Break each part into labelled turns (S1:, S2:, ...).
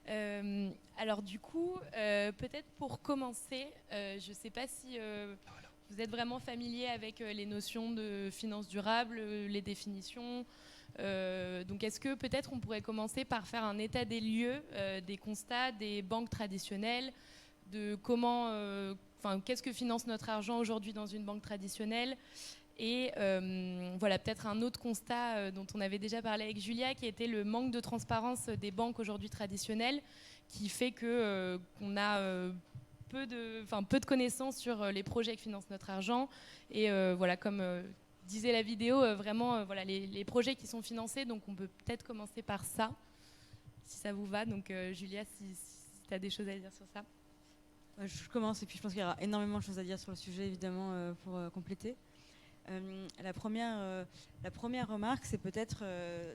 S1: Alors du coup, peut-être pour commencer, je ne sais pas si vous êtes vraiment familier avec les notions de finance durable, les définitions. Donc est-ce que peut-être on pourrait commencer par faire un état des lieux, des constats des banques traditionnelles, de comment, qu'est-ce que finance notre argent aujourd'hui dans une banque traditionnelle. Et voilà, peut-être un autre constat dont on avait déjà parlé avec Julia, qui était le manque de transparence des banques aujourd'hui traditionnelles, qui fait qu'on a peu de connaissances sur les projets qui financent notre argent. Et voilà, comme disait la vidéo, vraiment voilà, les projets qui sont financés. Donc on peut peut-être commencer par ça, si ça vous va. Donc Julia, si tu as des choses à dire sur ça.
S2: Je commence et puis je pense qu'il y aura énormément de choses à dire sur le sujet évidemment pour compléter. La première remarque, c'est peut-être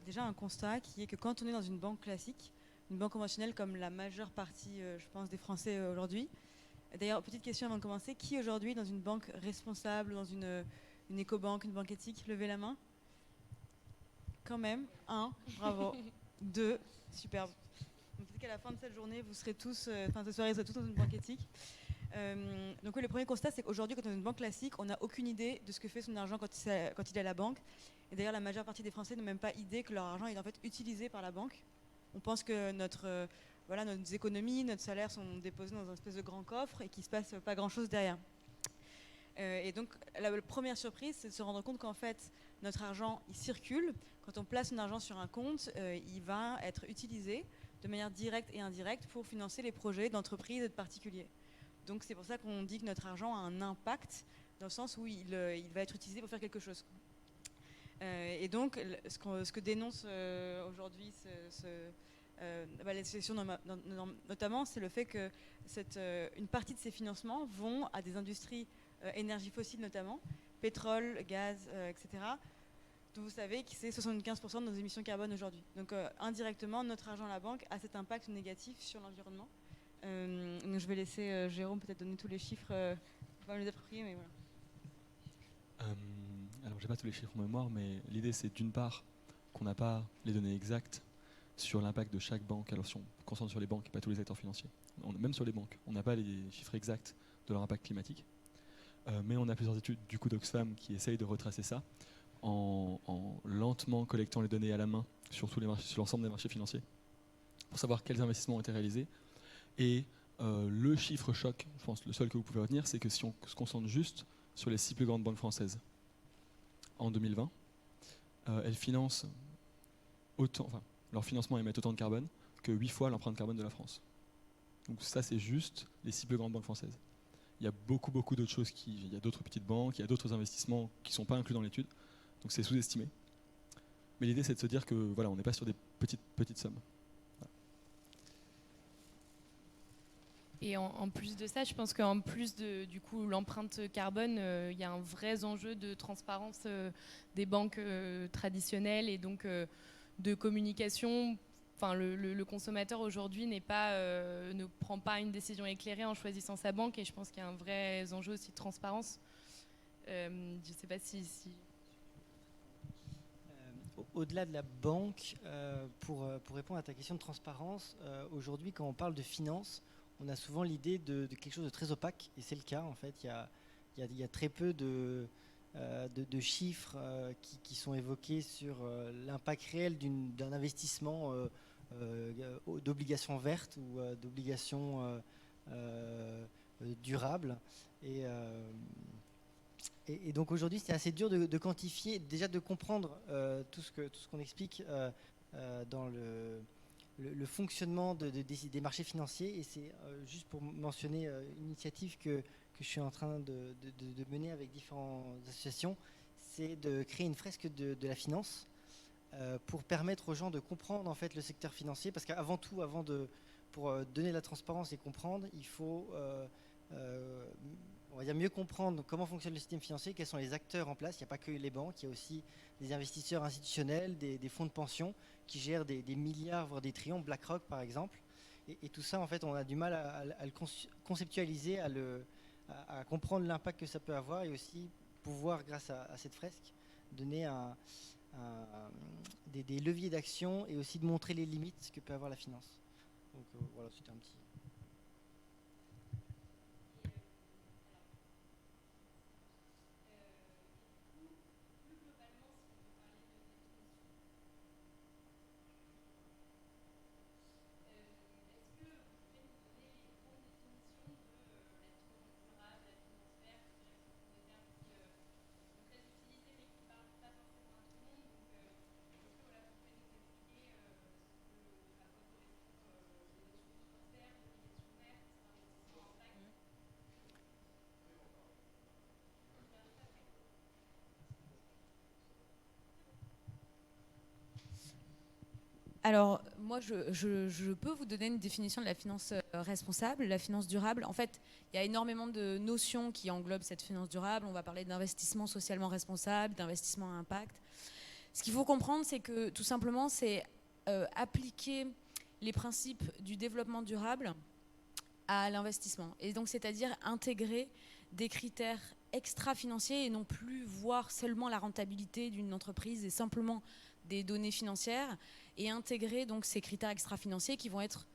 S2: déjà un constat qui est que quand on est dans une banque classique, une banque conventionnelle comme la majeure partie, je pense, des Français aujourd'hui. D'ailleurs, petite question avant de commencer, qui aujourd'hui dans une banque responsable, dans une éco-banque, une banque éthique, levez la main? Quand même, un, bravo, deux, superbe. Donc peut-être qu'à la fin de cette journée, vous serez tous, cette soirée, vous serez tous dans une banque éthique. Donc oui, le premier constat, c'est qu'aujourd'hui, quand on est dans une banque classique, on n'a aucune idée de ce que fait son argent quand il est à la banque. Et d'ailleurs, la majeure partie des Français n'ont même pas idée que leur argent est en fait utilisé par la banque. On pense que nos économies, notre salaire sont déposés dans un espèce de grand coffre et qu'il ne se passe pas grand-chose derrière. Et donc, la première surprise, c'est de se rendre compte qu'en fait, notre argent, il circule. Quand on place son argent sur un compte, il va être utilisé de manière directe et indirecte pour financer les projets d'entreprises et de particuliers. Donc c'est pour ça qu'on dit que notre argent a un impact, dans le sens où il va être utilisé pour faire quelque chose. Et donc ce que dénonce aujourd'hui la session notamment, c'est le fait que une partie de ces financements vont à des industries énergie fossile notamment, pétrole, gaz, etc., dont vous savez que c'est 75% de nos émissions carbone aujourd'hui. Donc indirectement, notre argent à la banque a cet impact négatif sur l'environnement. Donc je vais laisser Jérôme peut-être donner tous les chiffres, pas me les approprier, mais voilà.
S3: Alors j'ai pas tous les chiffres en mémoire, mais l'idée c'est d'une part qu'on n'a pas les données exactes sur l'impact de chaque banque. Alors si on se concentre sur les banques et pas tous les acteurs financiers, même sur les banques, on n'a pas les chiffres exacts de leur impact climatique. Mais on a plusieurs études du coup d'Oxfam qui essayent de retracer ça en lentement collectant les données à la main sur tous les marchés, sur l'ensemble des marchés financiers, pour savoir quels investissements ont été réalisés. Et le chiffre choc, je pense le seul que vous pouvez retenir, c'est que si on se concentre juste sur les 6 plus grandes banques françaises en 2020, elles financent leur financement émet autant de carbone que 8 fois l'empreinte carbone de la France. Donc ça, c'est juste les 6 plus grandes banques françaises. Il y a beaucoup d'autres choses, il y a d'autres petites banques, il y a d'autres investissements qui ne sont pas inclus dans l'étude, donc c'est sous-estimé. Mais l'idée, c'est de se dire que voilà, on n'est pas sur des petites sommes. Voilà.
S1: Et en plus de ça, je pense qu'en plus de du coup l'empreinte carbone, il y a un vrai enjeu de transparence des banques traditionnelles et donc de communication. Enfin, le consommateur aujourd'hui ne prend pas une décision éclairée en choisissant sa banque, et je pense qu'il y a un vrai enjeu aussi de transparence. Je ne sais pas si...
S4: Au-delà de la banque, pour répondre à ta question de transparence, aujourd'hui, quand on parle de finance, on a souvent l'idée de quelque chose de très opaque, et c'est le cas en fait. Il y a très peu de chiffres qui sont évoqués sur l'impact réel d'un investissement d'obligations vertes ou d'obligations durables. Et donc aujourd'hui, c'est assez dur de quantifier, déjà de comprendre tout ce qu'on explique dans le fonctionnement des marchés financiers. Et c'est juste pour mentionner une initiative que je suis en train de mener avec différentes associations, c'est de créer une fresque de la finance pour permettre aux gens de comprendre en fait le secteur financier. Parce qu'avant tout, pour donner la transparence et comprendre, il faut on va dire mieux comprendre comment fonctionne le système financier, quels sont les acteurs en place. Il n'y a pas que les banques, il y a aussi des investisseurs institutionnels, des fonds de pension qui gèrent des milliards, voire des trillions, BlackRock par exemple. Et tout ça, en fait, on a du mal à le conceptualiser, à comprendre l'impact que ça peut avoir, et aussi pouvoir, grâce à cette fresque, donner des leviers d'action et aussi de montrer les limites que peut avoir la finance. Donc voilà, c'était un petit...
S5: Alors, moi, je peux vous donner une définition de la finance responsable, la finance durable. En fait, il y a énormément de notions qui englobent cette finance durable. On va parler d'investissement socialement responsable, d'investissement à impact. Ce qu'il faut comprendre, c'est que tout simplement, c'est appliquer les principes du développement durable à l'investissement. Et donc, c'est-à-dire intégrer des critères extra-financiers et non plus voir seulement la rentabilité d'une entreprise et simplement des données financières, et intégrer donc ces critères extra-financiers qui vont être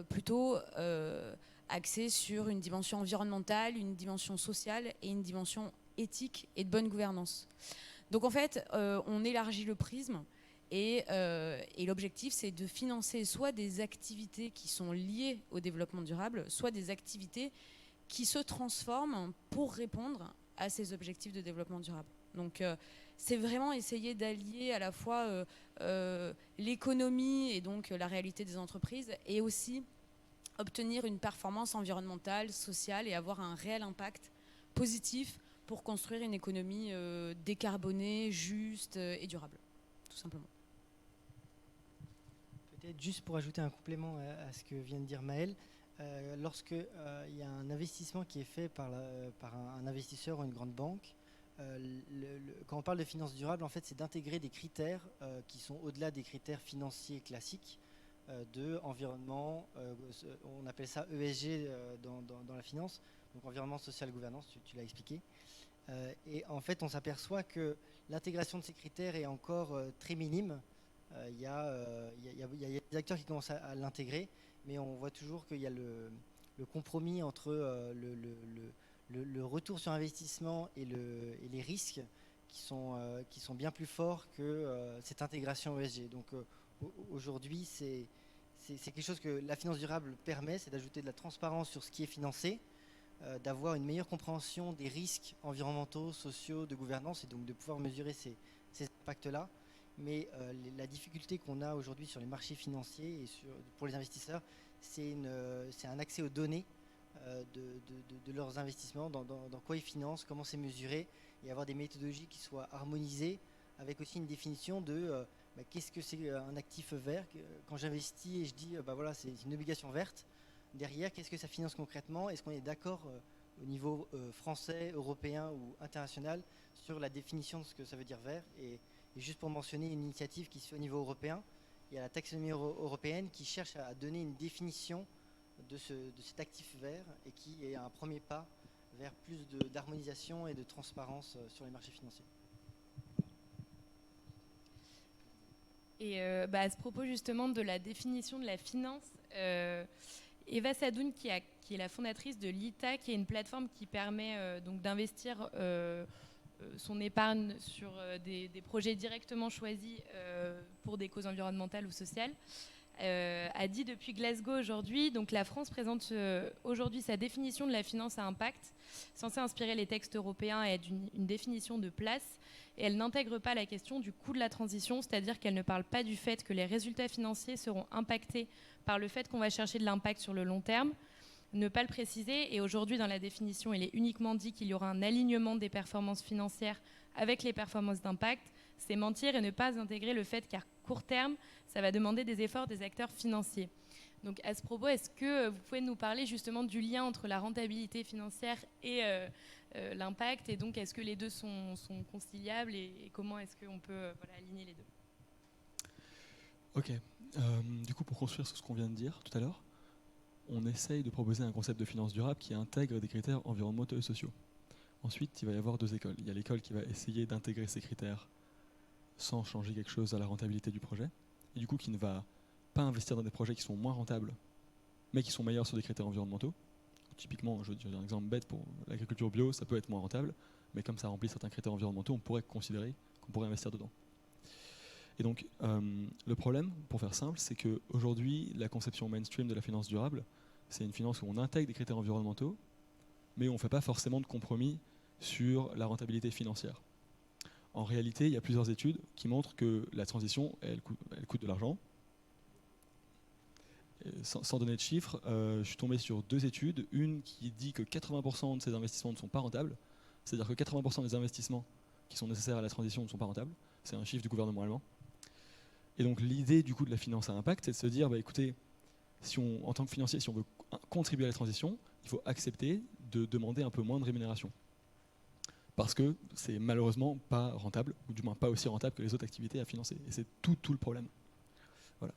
S5: plutôt axés sur une dimension environnementale, une dimension sociale et une dimension éthique et de bonne gouvernance. Donc en fait, on élargit le prisme et l'objectif, c'est de financer soit des activités qui sont liées au développement durable, soit des activités qui se transforment pour répondre à ces objectifs de développement durable. Donc c'est vraiment essayer d'allier à la fois l'économie et donc la réalité des entreprises, et aussi obtenir une performance environnementale, sociale, et avoir un réel impact positif pour construire une économie décarbonée, juste et durable, tout simplement.
S4: Peut-être juste pour ajouter un complément à ce que vient de dire Maëlle, lorsque il y a un investissement qui est fait par un investisseur ou une grande banque, quand on parle de finance durable, en fait, c'est d'intégrer des critères qui sont au-delà des critères financiers classiques de environnement. On appelle ça ESG dans la finance, donc environnement, social, gouvernance. Tu l'as expliqué. Et en fait, on s'aperçoit que l'intégration de ces critères est encore très minime. Il y a des acteurs qui commencent à l'intégrer, mais on voit toujours qu'il y a le compromis entre le retour sur investissement et les risques qui sont bien plus forts que cette intégration ESG. Donc aujourd'hui, c'est quelque chose que la finance durable permet, c'est d'ajouter de la transparence sur ce qui est financé, d'avoir une meilleure compréhension des risques environnementaux, sociaux, de gouvernance, et donc de pouvoir mesurer ces impacts-là. Mais la difficulté qu'on a aujourd'hui sur les marchés financiers et pour les investisseurs, c'est un accès aux données de leurs investissements, dans quoi ils financent, comment c'est mesuré, et avoir des méthodologies qui soient harmonisées, avec aussi une définition de qu'est-ce que c'est un actif vert. Quand j'investis et je dis voilà, c'est une obligation verte, derrière, qu'est-ce que ça finance concrètement? Est-ce qu'on est d'accord au niveau français, européen ou international sur la définition de ce que ça veut dire vert? Et juste pour mentionner une initiative qui se fait au niveau européen, il y a la taxonomie européenne qui cherche à donner une définition de cet actif vert, et qui est un premier pas vers plus d'harmonisation et de transparence sur les marchés financiers.
S1: Et à ce propos justement de la définition de la finance, Eva Sadoun, qui est la fondatrice de l'ITA, qui est une plateforme qui permet donc d'investir son épargne sur des projets directement choisis pour des causes environnementales ou sociales, a dit depuis Glasgow aujourd'hui, donc la France présente aujourd'hui sa définition de la finance à impact, censée inspirer les textes européens et être une définition de place, et elle n'intègre pas la question du coût de la transition, c'est-à-dire qu'elle ne parle pas du fait que les résultats financiers seront impactés par le fait qu'on va chercher de l'impact sur le long terme, ne pas le préciser. Et aujourd'hui, dans la définition, il est uniquement dit qu'il y aura un alignement des performances financières avec les performances d'impact. C'est mentir et ne pas intégrer le fait qu'à court terme, ça va demander des efforts des acteurs financiers. Donc à ce propos, est-ce que vous pouvez nous parler justement du lien entre la rentabilité financière et l'impact, et donc est-ce que les deux sont conciliables, et comment est-ce qu'on peut aligner les deux?
S3: Ok, du coup pour construire ce qu'on vient de dire tout à l'heure, on essaye de proposer un concept de finance durable qui intègre des critères environnementaux et sociaux. Ensuite, il va y avoir deux écoles. Il y a l'école qui va essayer d'intégrer ces critères sans changer quelque chose à la rentabilité du projet, et du coup qui ne va pas investir dans des projets qui sont moins rentables mais qui sont meilleurs sur des critères environnementaux. Typiquement, je donne un exemple bête pour l'agriculture bio, ça peut être moins rentable, mais comme ça remplit certains critères environnementaux, on pourrait considérer qu'on pourrait investir dedans. Et donc, le problème, pour faire simple, c'est qu'aujourd'hui, la conception mainstream de la finance durable, c'est une finance où on intègre des critères environnementaux, mais on ne fait pas forcément de compromis sur la rentabilité financière. En réalité, il y a plusieurs études qui montrent que la transition, elle coûte de l'argent. Sans donner de chiffres, je suis tombé sur 2 études. Une qui dit que 80% de ces investissements ne sont pas rentables. C'est-à-dire que 80% des investissements qui sont nécessaires à la transition ne sont pas rentables. C'est un chiffre du gouvernement allemand. Et donc l'idée du coup de la finance à impact, c'est de se dire, écoutez, en tant que financier, si on veut contribuer à la transition, il faut accepter de demander un peu moins de rémunération. Parce que c'est malheureusement pas rentable, ou du moins pas aussi rentable que les autres activités à financer. Et c'est tout le problème. Voilà.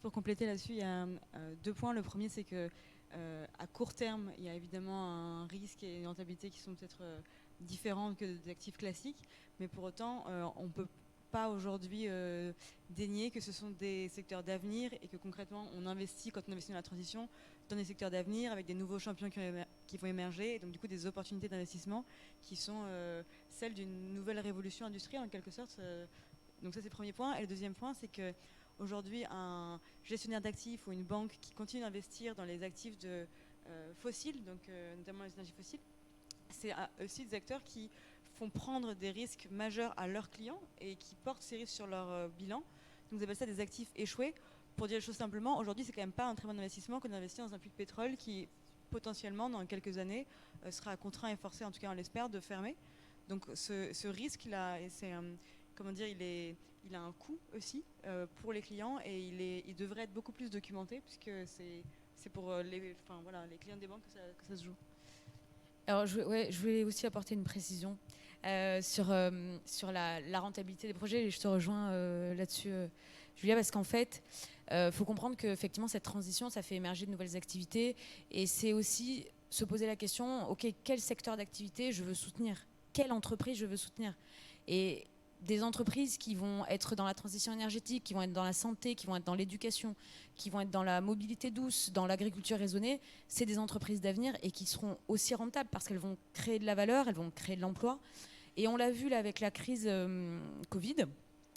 S2: Pour compléter là-dessus, il y a 2 points. Le premier, c'est que à court terme, il y a évidemment un risque et une rentabilité qui sont peut-être différentes que des actifs classiques, mais pour autant, on ne peut pas aujourd'hui dénier que ce sont des secteurs d'avenir et que concrètement, quand on investit dans la transition, dans des secteurs d'avenir avec des nouveaux champions qui vont émerger, et donc du coup des opportunités d'investissement qui sont celles d'une nouvelle révolution industrielle en quelque sorte. Donc ça, c'est le premier point. Et le deuxième point, c'est que aujourd'hui, un gestionnaire d'actifs ou une banque qui continue d'investir dans les actifs fossiles, donc notamment les énergies fossiles, c'est aussi des acteurs qui font prendre des risques majeurs à leurs clients et qui portent ces risques sur leur bilan. Donc, vous appelez ça des actifs échoués. Pour dire les choses simplement, aujourd'hui, c'est quand même pas un très bon investissement que d'investir dans un puits de pétrole qui, potentiellement, dans quelques années, sera contraint et forcé, en tout cas on l'espère, de fermer. Donc, ce risque-là, comment dire, il a un coût aussi pour les clients et il devrait être beaucoup plus documenté puisque c'est pour les clients des banques que ça se joue.
S5: Alors je voulais aussi apporter une précision sur la rentabilité des projets et je te rejoins là-dessus, Julia, parce qu'en fait, faut comprendre qu'effectivement cette transition, ça fait émerger de nouvelles activités et c'est aussi se poser la question, ok, quel secteur d'activité je veux soutenir, quelle entreprise je veux soutenir. Et des entreprises qui vont être dans la transition énergétique, qui vont être dans la santé, qui vont être dans l'éducation, qui vont être dans la mobilité douce, dans l'agriculture raisonnée, c'est des entreprises d'avenir et qui seront aussi rentables parce qu'elles vont créer de la valeur, elles vont créer de l'emploi. Et on l'a vu là avec la crise Covid.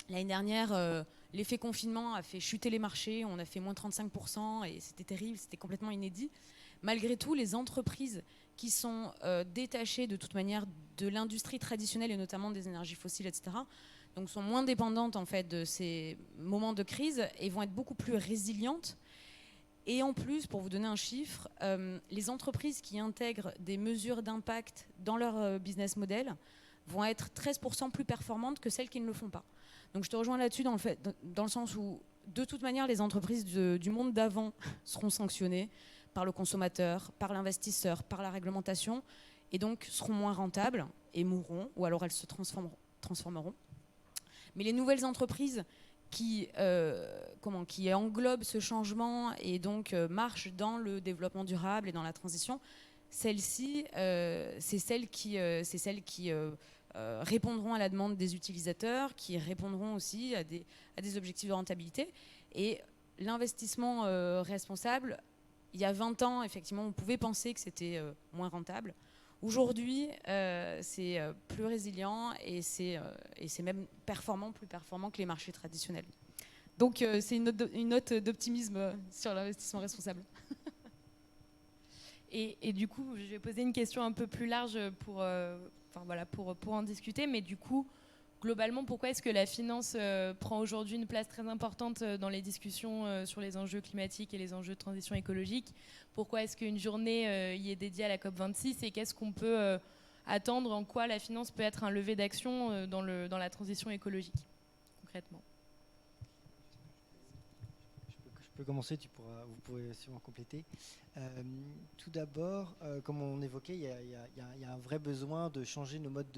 S5: L'année dernière, l'effet confinement a fait chuter les marchés, on a fait moins 35% et c'était terrible, c'était complètement inédit. Malgré tout, les entreprises qui sont détachées de toute manière de l'industrie traditionnelle et notamment des énergies fossiles, etc., donc sont moins dépendantes en fait de ces moments de crise et vont être beaucoup plus résilientes. Et en plus, pour vous donner un chiffre, les entreprises qui intègrent des mesures d'impact dans leur business model vont être 13% plus performantes que celles qui ne le font pas. Donc je te rejoins là-dessus dans le sens où de toute manière les entreprises du monde d'avant seront sanctionnées par le consommateur, par l'investisseur, par la réglementation, et donc seront moins rentables et mourront, ou alors elles se transformeront. Mais les nouvelles entreprises qui englobent ce changement et donc marchent dans le développement durable et dans la transition, celles-ci, c'est celles qui répondront à la demande des utilisateurs, qui répondront aussi à des objectifs de rentabilité. Et l'investissement responsable, il y a 20 ans, effectivement, on pouvait penser que c'était moins rentable. Aujourd'hui, c'est plus résilient et c'est même plus performant que les marchés traditionnels. Donc, c'est une note d'optimisme sur l'investissement responsable.
S1: Et du coup, je vais poser une question un peu plus large pour en discuter. Mais du coup, globalement, pourquoi est-ce que la finance prend aujourd'hui une place très importante dans les discussions sur les enjeux climatiques et les enjeux de transition écologique? Pourquoi est-ce qu'une journée y est dédiée à la COP26? Et qu'est-ce qu'on peut attendre? En quoi la finance peut être un levier d'action dans la transition écologique, concrètement?
S4: Je peux commencer, vous pourrez sûrement compléter. Tout d'abord, comme on évoquait, il y a un vrai besoin de changer nos modes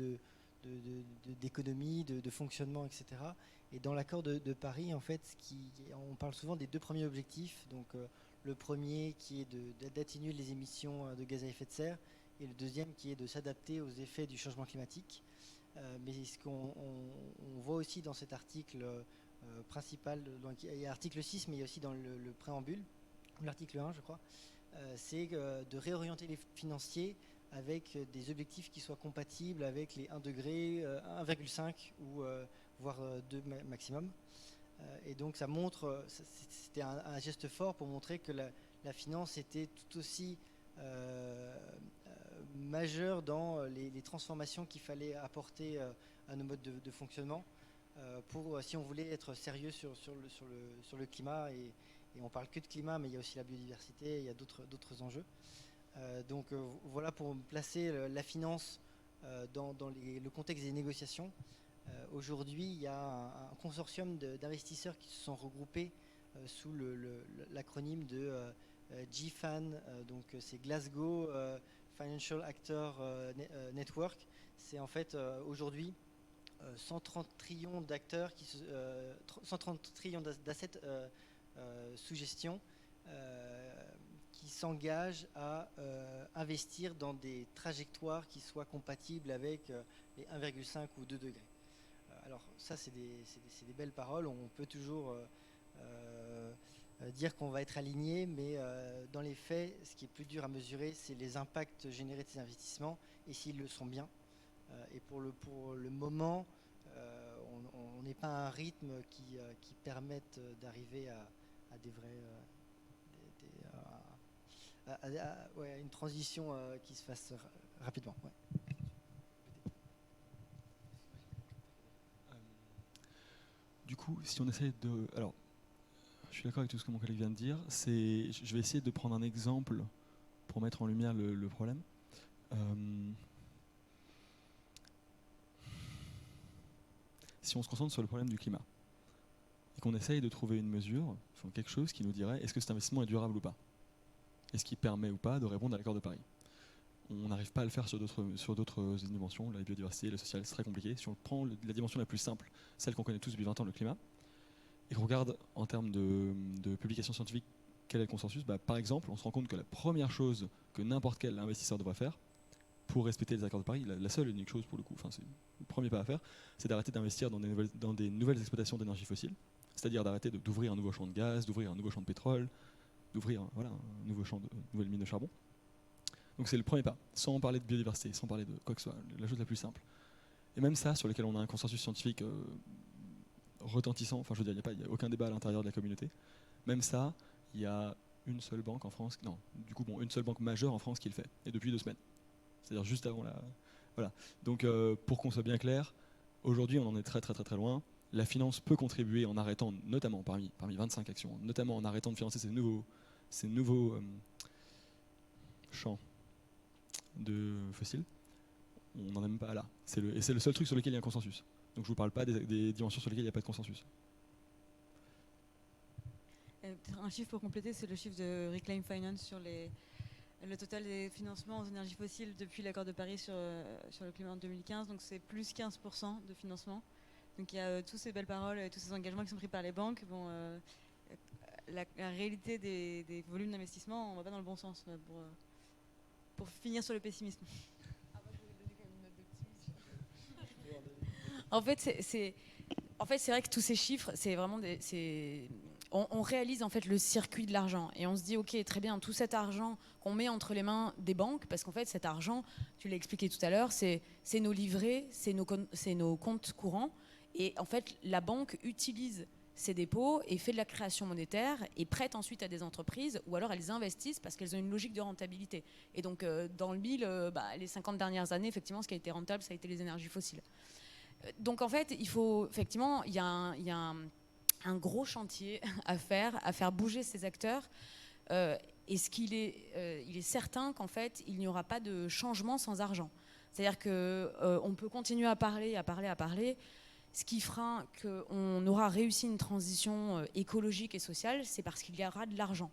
S4: d'économie, de fonctionnement, etc. Et dans l'accord de Paris, en fait, on parle souvent des 2 premiers objectifs. Donc, le premier qui est d'atténuer les émissions de gaz à effet de serre, et le deuxième qui est de s'adapter aux effets du changement climatique. Mais ce qu'on voit aussi dans cet article principal, donc il y a l'article 6, mais il y a aussi dans le préambule, l'article 1, je crois, c'est de réorienter les financiers avec des objectifs qui soient compatibles avec les 1 degré, 1,5 ou voire 2 maximum. Et donc ça montre, c'était un geste fort pour montrer que la finance était tout aussi majeure dans les transformations qu'il fallait apporter à nos modes de fonctionnement pour, si on voulait être sérieux sur le climat. Et on parle que de climat, mais il y a aussi la biodiversité, il y a d'autres enjeux. Donc voilà pour placer la finance dans le contexte des négociations. Aujourd'hui, il y a un consortium d'investisseurs qui se sont regroupés sous l'acronyme de GFAN, donc c'est Glasgow Financial Actor Network. C'est en fait aujourd'hui 130 trillions d'acteurs, 130 trillions d'assets sous gestion qui s'engagent à investir dans des trajectoires qui soient compatibles avec les 1,5 ou 2 degrés. Alors ça, c'est des belles paroles. On peut toujours dire qu'on va être aligné, mais dans les faits, ce qui est plus dur à mesurer, c'est les impacts générés de ces investissements et s'ils le sont bien. Et pour le moment, on n'est pas à un rythme qui permette d'arriver à des vrais... à une transition qui se fasse rapidement. Ouais.
S3: Du coup, si on essaie de... Alors, je suis d'accord avec tout ce que mon collègue vient de dire. Je vais essayer de prendre un exemple pour mettre en lumière le problème. Si on se concentre sur le problème du climat et qu'on essaye de trouver une mesure, enfin quelque chose qui nous dirait est-ce que cet investissement est durable ou pas? Est-ce qu'il permet ou pas de répondre à l'accord de Paris? On n'arrive pas à le faire sur d'autres dimensions, la biodiversité, le social, c'est très compliqué. Si on prend la dimension la plus simple, celle qu'on connaît tous depuis 20 ans, le climat, et qu'on regarde en termes de publications scientifiques quel est le consensus, par exemple, on se rend compte que la première chose que n'importe quel investisseur devrait faire pour respecter les accords de Paris, la seule et unique chose pour le coup, c'est le premier pas à faire, c'est d'arrêter d'investir dans des nouvelles exploitations d'énergie fossile, c'est-à-dire d'arrêter d'ouvrir un nouveau champ de gaz, d'ouvrir un nouveau champ de pétrole, d'ouvrir un nouveau champ de nouvelles mines de charbon. Donc c'est le premier pas, sans parler de biodiversité, sans parler de quoi que ce soit, la chose la plus simple. Et même ça, sur lequel on a un consensus scientifique retentissant, enfin je veux dire, il n'y a aucun débat à l'intérieur de la communauté, même ça, il y a une seule banque en France, une seule banque majeure en France qui le fait, et depuis 2 semaines. C'est-à-dire juste avant la... Voilà. Donc pour qu'on soit bien clair, aujourd'hui on en est très très très très loin. La finance peut contribuer en arrêtant, notamment parmi 25 actions, notamment en arrêtant de financer ces nouveaux champs de fossiles. On n'en est même pas là. Et c'est le seul truc sur lequel il y a un consensus. Donc je ne vous parle pas des dimensions sur lesquelles il n'y a pas de consensus.
S2: Un chiffre pour compléter, c'est le chiffre de Reclaim Finance sur le total des financements aux énergies fossiles depuis l'accord de Paris sur le climat en 2015. Donc c'est plus 15% de financement. Donc il y a toutes ces belles paroles et tous ces engagements qui sont pris par les banques. Bon, la réalité des volumes d'investissement, on ne va pas dans le bon sens pour finir sur le pessimisme.
S5: En fait, c'est vrai que tous ces chiffres, c'est vraiment on réalise en fait le circuit de l'argent et on se dit ok, très bien, tout cet argent qu'on met entre les mains des banques, parce qu'en fait cet argent, tu l'as expliqué tout à l'heure, c'est nos livrets, c'est nos comptes courants, et en fait la banque utilise ces dépôts et fait de la création monétaire et prête ensuite à des entreprises, ou alors elles investissent parce qu'elles ont une logique de rentabilité. Et donc dans le mille, les 50 dernières années, effectivement, ce qui a été rentable, ça a été les énergies fossiles. Donc en fait, il y a un gros chantier à faire bouger ces acteurs. Et il est certain qu'en fait, il n'y aura pas de changement sans argent. C'est-à-dire qu'on peut continuer à parler. Ce qui fera qu'on aura réussi une transition écologique et sociale, c'est parce qu'il y aura de l'argent.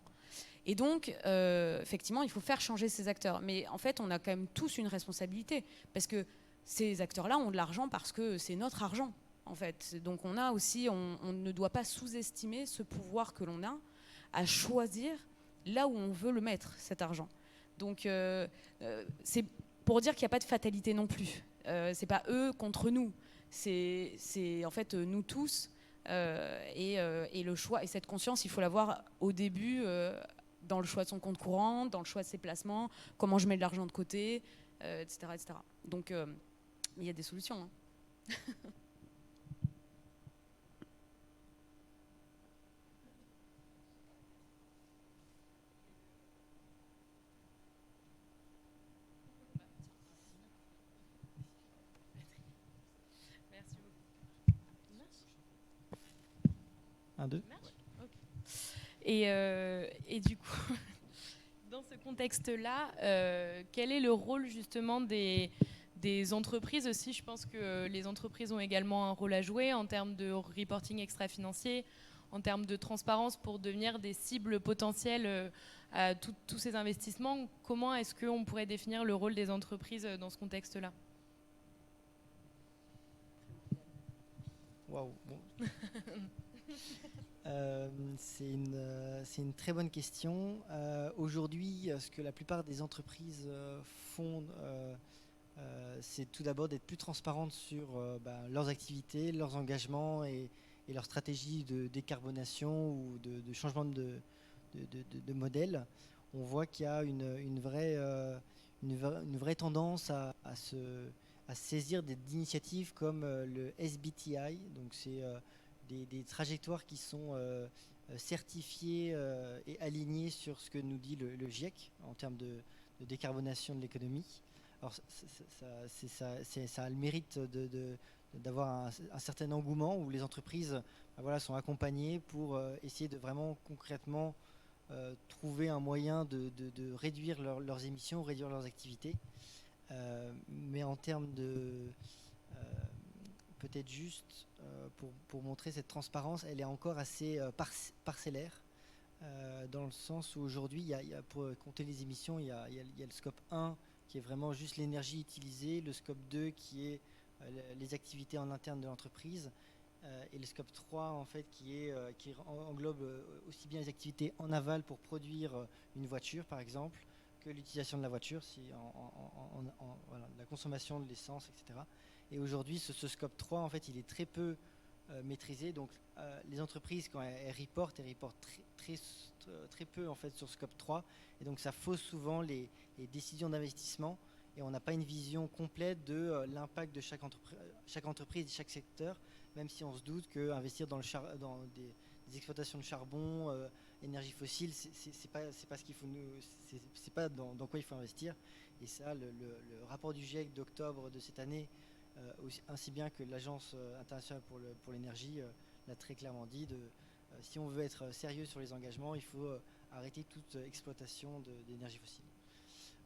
S5: Et donc, effectivement, il faut faire changer ces acteurs. Mais en fait, on a quand même tous une responsabilité, parce que ces acteurs-là ont de l'argent parce que c'est notre argent, en fait. Donc on ne doit pas sous-estimer ce pouvoir que l'on a à choisir là où on veut le mettre, cet argent. Donc c'est pour dire qu'il n'y a pas de fatalité non plus. C'est pas eux contre nous. C'est en fait nous tous Et le choix, et cette conscience, il faut l'avoir au début, dans le choix de son compte courant, dans le choix de ses placements, comment je mets de l'argent de côté, etc., etc. Donc, il y a des solutions. Hein.
S1: Merci beaucoup.
S4: Un, deux.
S1: Et du coup, dans ce contexte-là, quel est le rôle justement des entreprises aussi? Je pense que les entreprises ont également un rôle à jouer en termes de reporting extra-financier, en termes de transparence pour devenir des cibles potentielles à tous ces investissements. Comment est-ce qu'on pourrait définir le rôle des entreprises dans ce contexte-là?
S4: Waouh. Bon. C'est une très bonne question. Aujourd'hui, ce que la plupart des entreprises font, c'est tout d'abord d'être plus transparentes sur leurs activités, leurs engagements et leur stratégie de décarbonation ou de changement de modèle. On voit qu'il y a une vraie tendance à saisir d'initiatives comme le SBTI. Donc c'est des trajectoires qui sont certifiées et alignées sur ce que nous dit le GIEC en termes de décarbonation de l'économie. Alors ça a le mérite d'avoir un certain engouement où les entreprises sont accompagnées pour essayer de vraiment concrètement trouver un moyen de réduire leurs émissions, réduire leurs activités. Mais en termes de... peut-être juste pour montrer cette transparence, elle est encore assez parcellaire, dans le sens où aujourd'hui, pour compter les émissions, il y a le scope 1 qui est vraiment juste l'énergie utilisée, le scope 2 qui est les activités en interne de l'entreprise, et le scope 3 en fait qui englobe aussi bien les activités en aval pour produire une voiture par exemple, que l'utilisation de la voiture, la consommation de l'essence, etc. Et aujourd'hui, ce scope 3, en fait, il est très peu maîtrisé. Donc, les entreprises, quand elles reportent très peu en fait sur scope 3. Et donc, ça fausse souvent les décisions d'investissement. Et on n'a pas une vision complète de l'impact de chaque entreprise et chaque secteur, même si on se doute qu'investir dans des exploitations de charbon, énergie fossile, c'est pas ce qu'il faut c'est pas dans quoi il faut investir. Et ça, le rapport du GIEC d'octobre de cette année, ainsi bien que l'Agence internationale pour l'énergie, l'a très clairement dit. Si on veut être sérieux sur les engagements, il faut arrêter toute exploitation d'énergie fossile.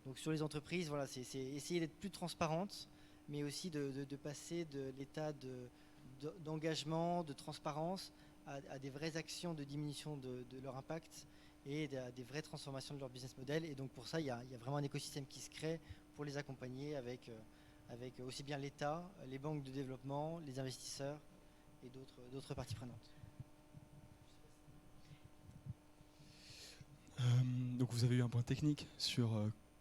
S4: Donc sur les entreprises, voilà, c'est essayer d'être plus transparente, mais aussi de passer de l'état d'engagement, de transparence, à des vraies actions de diminution de leur impact et à des vraies transformations de leur business model. Et donc pour ça, il y a vraiment un écosystème qui se crée pour les accompagner avec aussi bien l'État, les banques de développement, les investisseurs et d'autres parties prenantes.
S3: Donc vous avez eu un point technique sur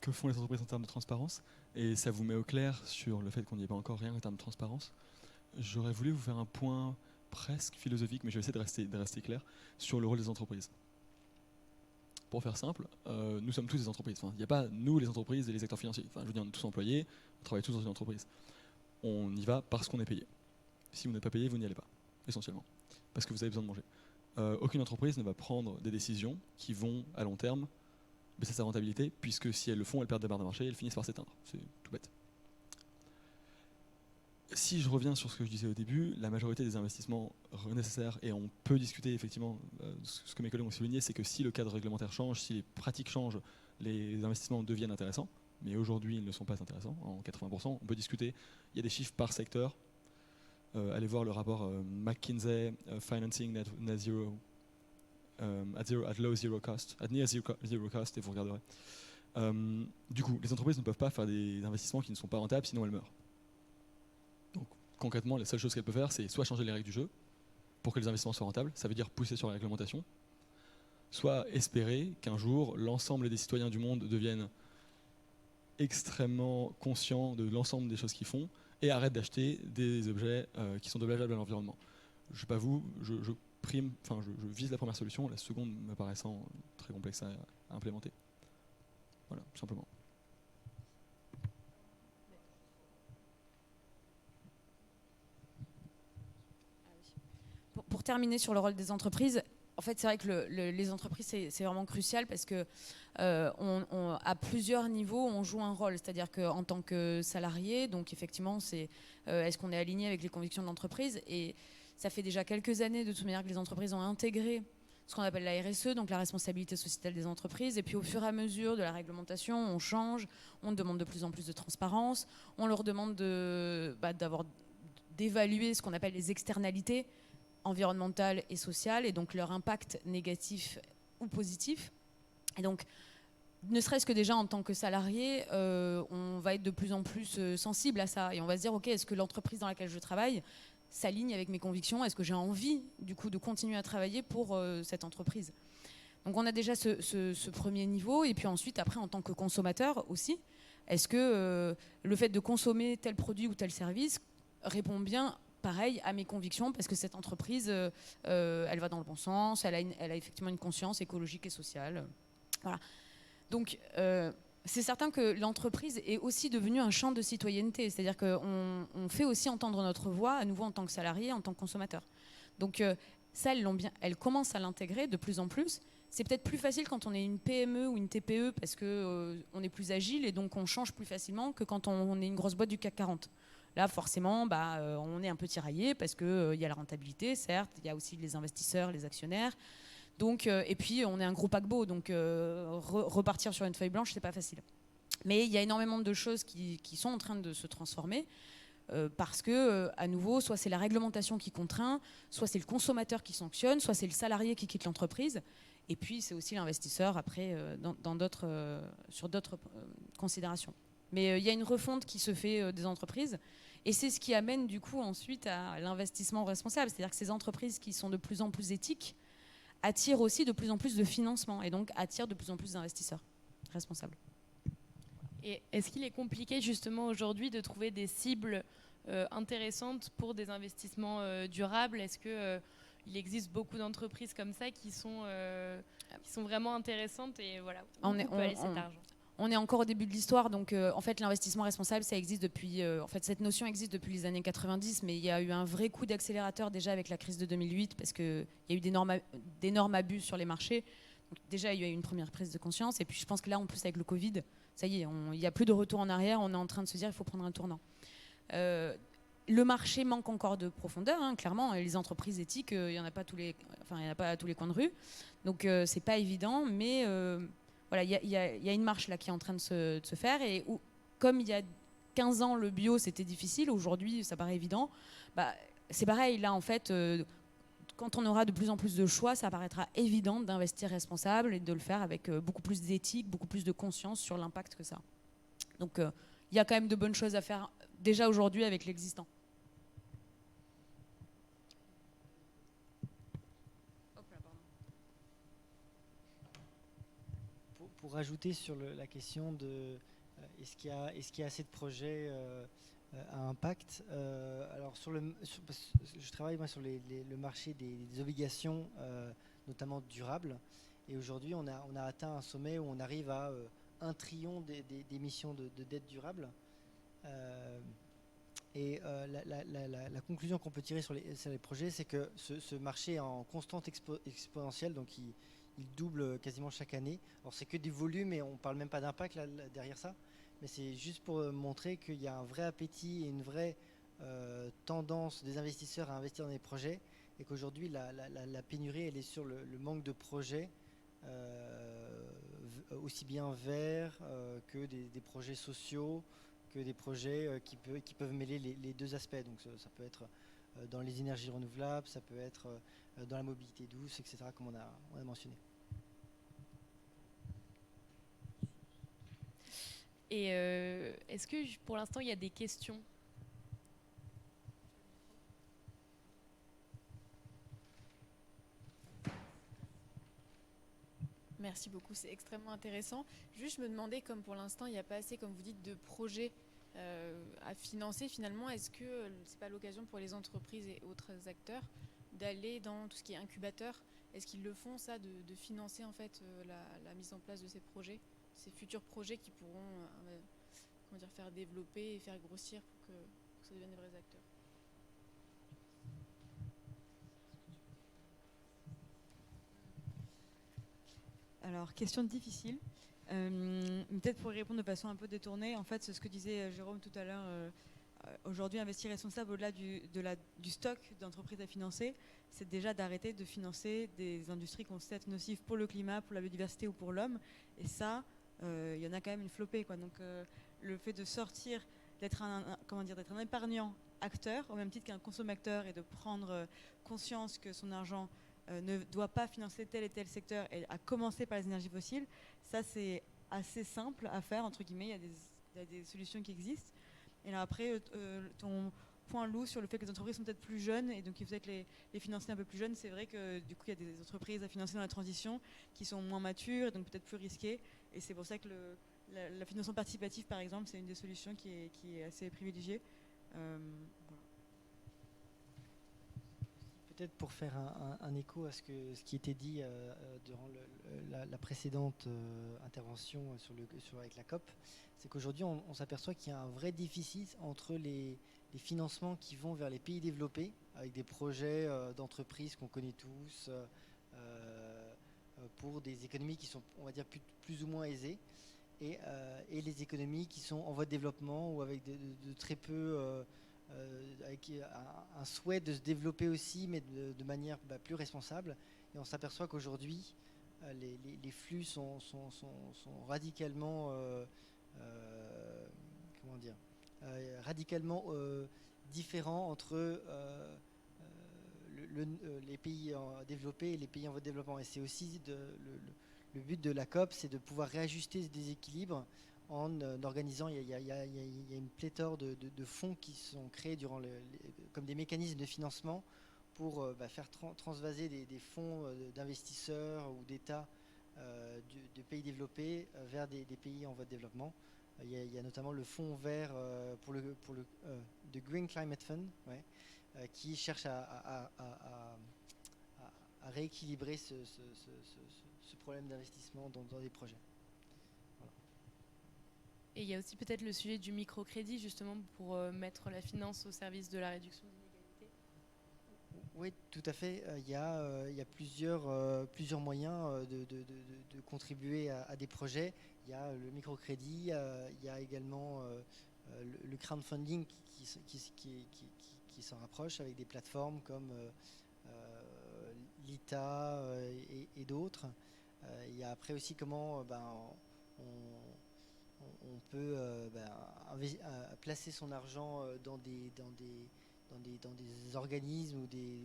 S3: que font les entreprises en termes de transparence, et ça vous met au clair sur le fait qu'on n'y ait pas encore rien en termes de transparence. J'aurais voulu vous faire un point presque philosophique, mais je vais essayer de rester clair, sur le rôle des entreprises. Pour faire simple, nous sommes tous des entreprises. Enfin, il n'y a pas nous les entreprises et les acteurs financiers. Enfin, je veux dire, on est tous employés, on travaille tous dans une entreprise. On y va parce qu'on est payé. Si vous n'êtes pas payé, vous n'y allez pas, essentiellement, parce que vous avez besoin de manger. Aucune entreprise ne va prendre des décisions qui vont, à long terme, baisser sa rentabilité, puisque si elles le font, elles perdent des parts de marché et elles finissent par s'éteindre. C'est tout bête. Si je reviens sur ce que je disais au début, la majorité des investissements nécessaires, et on peut discuter effectivement, ce que mes collègues ont souligné, c'est que si le cadre réglementaire change, si les pratiques changent, les investissements deviennent intéressants, mais aujourd'hui ils ne sont pas intéressants, en 80%, on peut discuter, il y a des chiffres par secteur, allez voir le rapport McKinsey, Financing Net Zero, at low zero cost, at near zero cost, et vous regarderez. Du coup, les entreprises ne peuvent pas faire des investissements qui ne sont pas rentables, sinon elles meurent. Donc concrètement, la seule chose qu'elles peuvent faire, c'est soit changer les règles du jeu pour que les investissements soient rentables, ça veut dire pousser sur la réglementation, soit espérer qu'un jour, l'ensemble des citoyens du monde deviennent extrêmement conscients de l'ensemble des choses qu'ils font et arrêtent d'acheter des objets qui sont dommageables à l'environnement. je sais pas vous, je vise la première solution, la seconde me paraissant très complexe à implémenter. Voilà, tout simplement.
S5: Pour terminer sur le rôle des entreprises, en fait, c'est vrai que les entreprises, c'est vraiment crucial parce que à plusieurs niveaux, on joue un rôle. C'est-à-dire qu'en tant que salarié, donc effectivement, est-ce qu'on est aligné avec les convictions de l'entreprise? Et ça fait déjà quelques années, de toute manière, que les entreprises ont intégré ce qu'on appelle la RSE, donc la responsabilité sociétale des entreprises. Et puis au fur et à mesure de la réglementation, on change, on demande de plus en plus de transparence, on leur demande d'évaluer ce qu'on appelle les externalités environnementales et sociales, et donc leur impact négatif ou positif. Et donc, ne serait-ce que déjà en tant que salarié, on va être de plus en plus sensible à ça, et on va se dire, ok, est-ce que l'entreprise dans laquelle je travaille s'aligne avec mes convictions? Est-ce que j'ai envie, du coup, de continuer à travailler pour cette entreprise? Donc on a déjà ce premier niveau, et puis ensuite, après, en tant que consommateur aussi, est-ce que le fait de consommer tel produit ou tel service répond bien, pareil, à mes convictions, parce que cette entreprise, elle va dans le bon sens, elle a effectivement une conscience écologique et sociale. Voilà. Donc, c'est certain que l'entreprise est aussi devenue un champ de citoyenneté, c'est-à-dire qu'on fait aussi entendre notre voix, à nouveau en tant que salarié, en tant que consommateur. Donc, ça, elles commencent à l'intégrer de plus en plus. C'est peut-être plus facile quand on est une PME ou une TPE, parce qu'on est plus agile et donc on change plus facilement que quand on est une grosse boîte du CAC 40. Là, forcément, on est un peu tiraillé parce qu'il y a la rentabilité, certes, il y a aussi les investisseurs, les actionnaires. Donc, et puis, on est un gros paquebot, donc repartir sur une feuille blanche, c'est pas facile. Mais il y a énormément de choses qui sont en train de se transformer parce que, à nouveau, soit c'est la réglementation qui contraint, soit c'est le consommateur qui sanctionne, soit c'est le salarié qui quitte l'entreprise. Et puis, c'est aussi l'investisseur après sur d'autres considérations. Mais il y a une refonte qui se fait des entreprises, et c'est ce qui amène du coup ensuite à l'investissement responsable. C'est-à-dire que ces entreprises qui sont de plus en plus éthiques attirent aussi de plus en plus de financement, et donc attirent de plus en plus d'investisseurs responsables.
S1: Et est-ce qu'il est compliqué justement aujourd'hui de trouver des cibles intéressantes pour des investissements durables? Est-ce qu'il existe beaucoup d'entreprises comme ça qui sont vraiment intéressantes et voilà, où peut aller cet argent?
S5: On est encore au début de l'histoire, donc en fait l'investissement responsable, ça existe depuis, en fait cette notion existe depuis les années 90, mais il y a eu un vrai coup d'accélérateur déjà avec la crise de 2008, parce qu'il y a eu d'énormes abus sur les marchés. Donc, déjà il y a eu une première prise de conscience, et puis je pense que là en plus avec le Covid, ça y est, il n'y a plus de retour en arrière, on est en train de se dire il faut prendre un tournant. Le marché manque encore de profondeur, hein, clairement, et les entreprises éthiques, il n'y en a pas à tous les coins de rue, donc c'est pas évident, mais voilà, il y a une marche là qui est en train de se faire, et comme il y a 15 ans le bio c'était difficile, aujourd'hui ça paraît évident, c'est pareil là en fait, quand on aura de plus en plus de choix, ça paraîtra évident d'investir responsable et de le faire avec beaucoup plus d'éthique, beaucoup plus de conscience sur l'impact que ça. Donc il y a quand même de bonnes choses à faire déjà aujourd'hui avec l'existant.
S4: Pour rajouter sur la question de est-ce qu'il y a assez de projets à impact, alors je travaille moi sur le marché des obligations notamment durables, et aujourd'hui on a atteint un sommet où on arrive à 1 trillion d'émissions de dette durable, et la conclusion qu'on peut tirer sur les projets, c'est que ce marché est en constante exponentielle, donc il double quasiment chaque année. Alors c'est que des volumes et on parle même pas d'impact là, derrière ça, mais c'est juste pour montrer qu'il y a un vrai appétit et une vraie tendance des investisseurs à investir dans des projets, et qu'aujourd'hui la pénurie elle est sur le manque de projets, aussi bien verts que des projets sociaux, que des projets qui peuvent mêler les deux aspects. Donc ça peut être dans les énergies renouvelables, ça peut être dans la mobilité douce, etc., comme on a mentionné.
S1: Et est-ce que pour l'instant il y a des questions?
S6: Merci beaucoup, c'est extrêmement intéressant. Juste, je me demandais, comme pour l'instant, il n'y a pas assez, comme vous dites, de projets à financer, finalement, est-ce que c'est pas l'occasion pour les entreprises et autres acteurs d'aller dans tout ce qui est incubateur. Est-ce qu'ils le font, ça, de financer en fait la mise en place de ces projets, ces futurs projets qui pourront comment dire, faire développer et faire grossir pour que ça devienne des vrais acteurs?
S2: Alors, question difficile. Peut-être pour y répondre de façon un peu détournée, en fait, c'est ce que disait Jérôme tout à l'heure. Aujourd'hui, investir responsable, au-delà du stock d'entreprises à financer, c'est déjà d'arrêter de financer des industries qu'on sait être nocives pour le climat, pour la biodiversité ou pour l'homme. Et ça, il y en a quand même une flopée, quoi. Donc, le fait de sortir, d'être d'être un épargnant acteur, au même titre qu'un consommateur, et de prendre conscience que son argent ne doit pas financer tel et tel secteur, et à commencer par les énergies fossiles, ça c'est assez simple à faire, entre guillemets, il y a des solutions qui existent. Et là après, ton point Lou sur le fait que les entreprises sont peut-être plus jeunes, et donc il faudrait que les financer un peu plus jeunes, c'est vrai que du coup il y a des entreprises à financer dans la transition qui sont moins matures, et donc peut-être plus risquées, et c'est pour ça que la financement participatif par exemple, c'est une des solutions qui est assez privilégiée. Voilà.
S4: Peut-être pour faire un écho à ce qui était dit durant la précédente intervention avec la COP, c'est qu'aujourd'hui on s'aperçoit qu'il y a un vrai déficit entre les financements qui vont vers les pays développés, avec des projets d'entreprises qu'on connaît tous, pour des économies qui sont, on va dire, plus ou moins aisées, et les économies qui sont en voie de développement ou avec de très peu... avec un souhait de se développer aussi, mais de manière plus responsable. Et on s'aperçoit qu'aujourd'hui, les flux sont radicalement, comment dire, radicalement différents entre les pays développés et les pays en voie de développement. Et c'est aussi le but de la COP, c'est de pouvoir réajuster ce déséquilibre en organisant, il y a une pléthore de fonds qui sont créés comme des mécanismes de financement pour faire transvaser des fonds d'investisseurs ou d'États de pays développés vers des pays en voie de développement. Il y a notamment le fonds vert de Green Climate Fund, qui cherche à rééquilibrer ce problème d'investissement dans des projets.
S1: Et il y a aussi peut-être le sujet du microcrédit, justement, pour mettre la finance au service de la réduction des inégalités.
S4: Oui, tout à fait. Il y a plusieurs moyens de contribuer à des projets. Il y a le microcrédit, il y a également le crowdfunding qui s'en rapproche avec des plateformes comme l'ITA et d'autres. Il y a après aussi comment on peut placer son argent dans des organismes ou des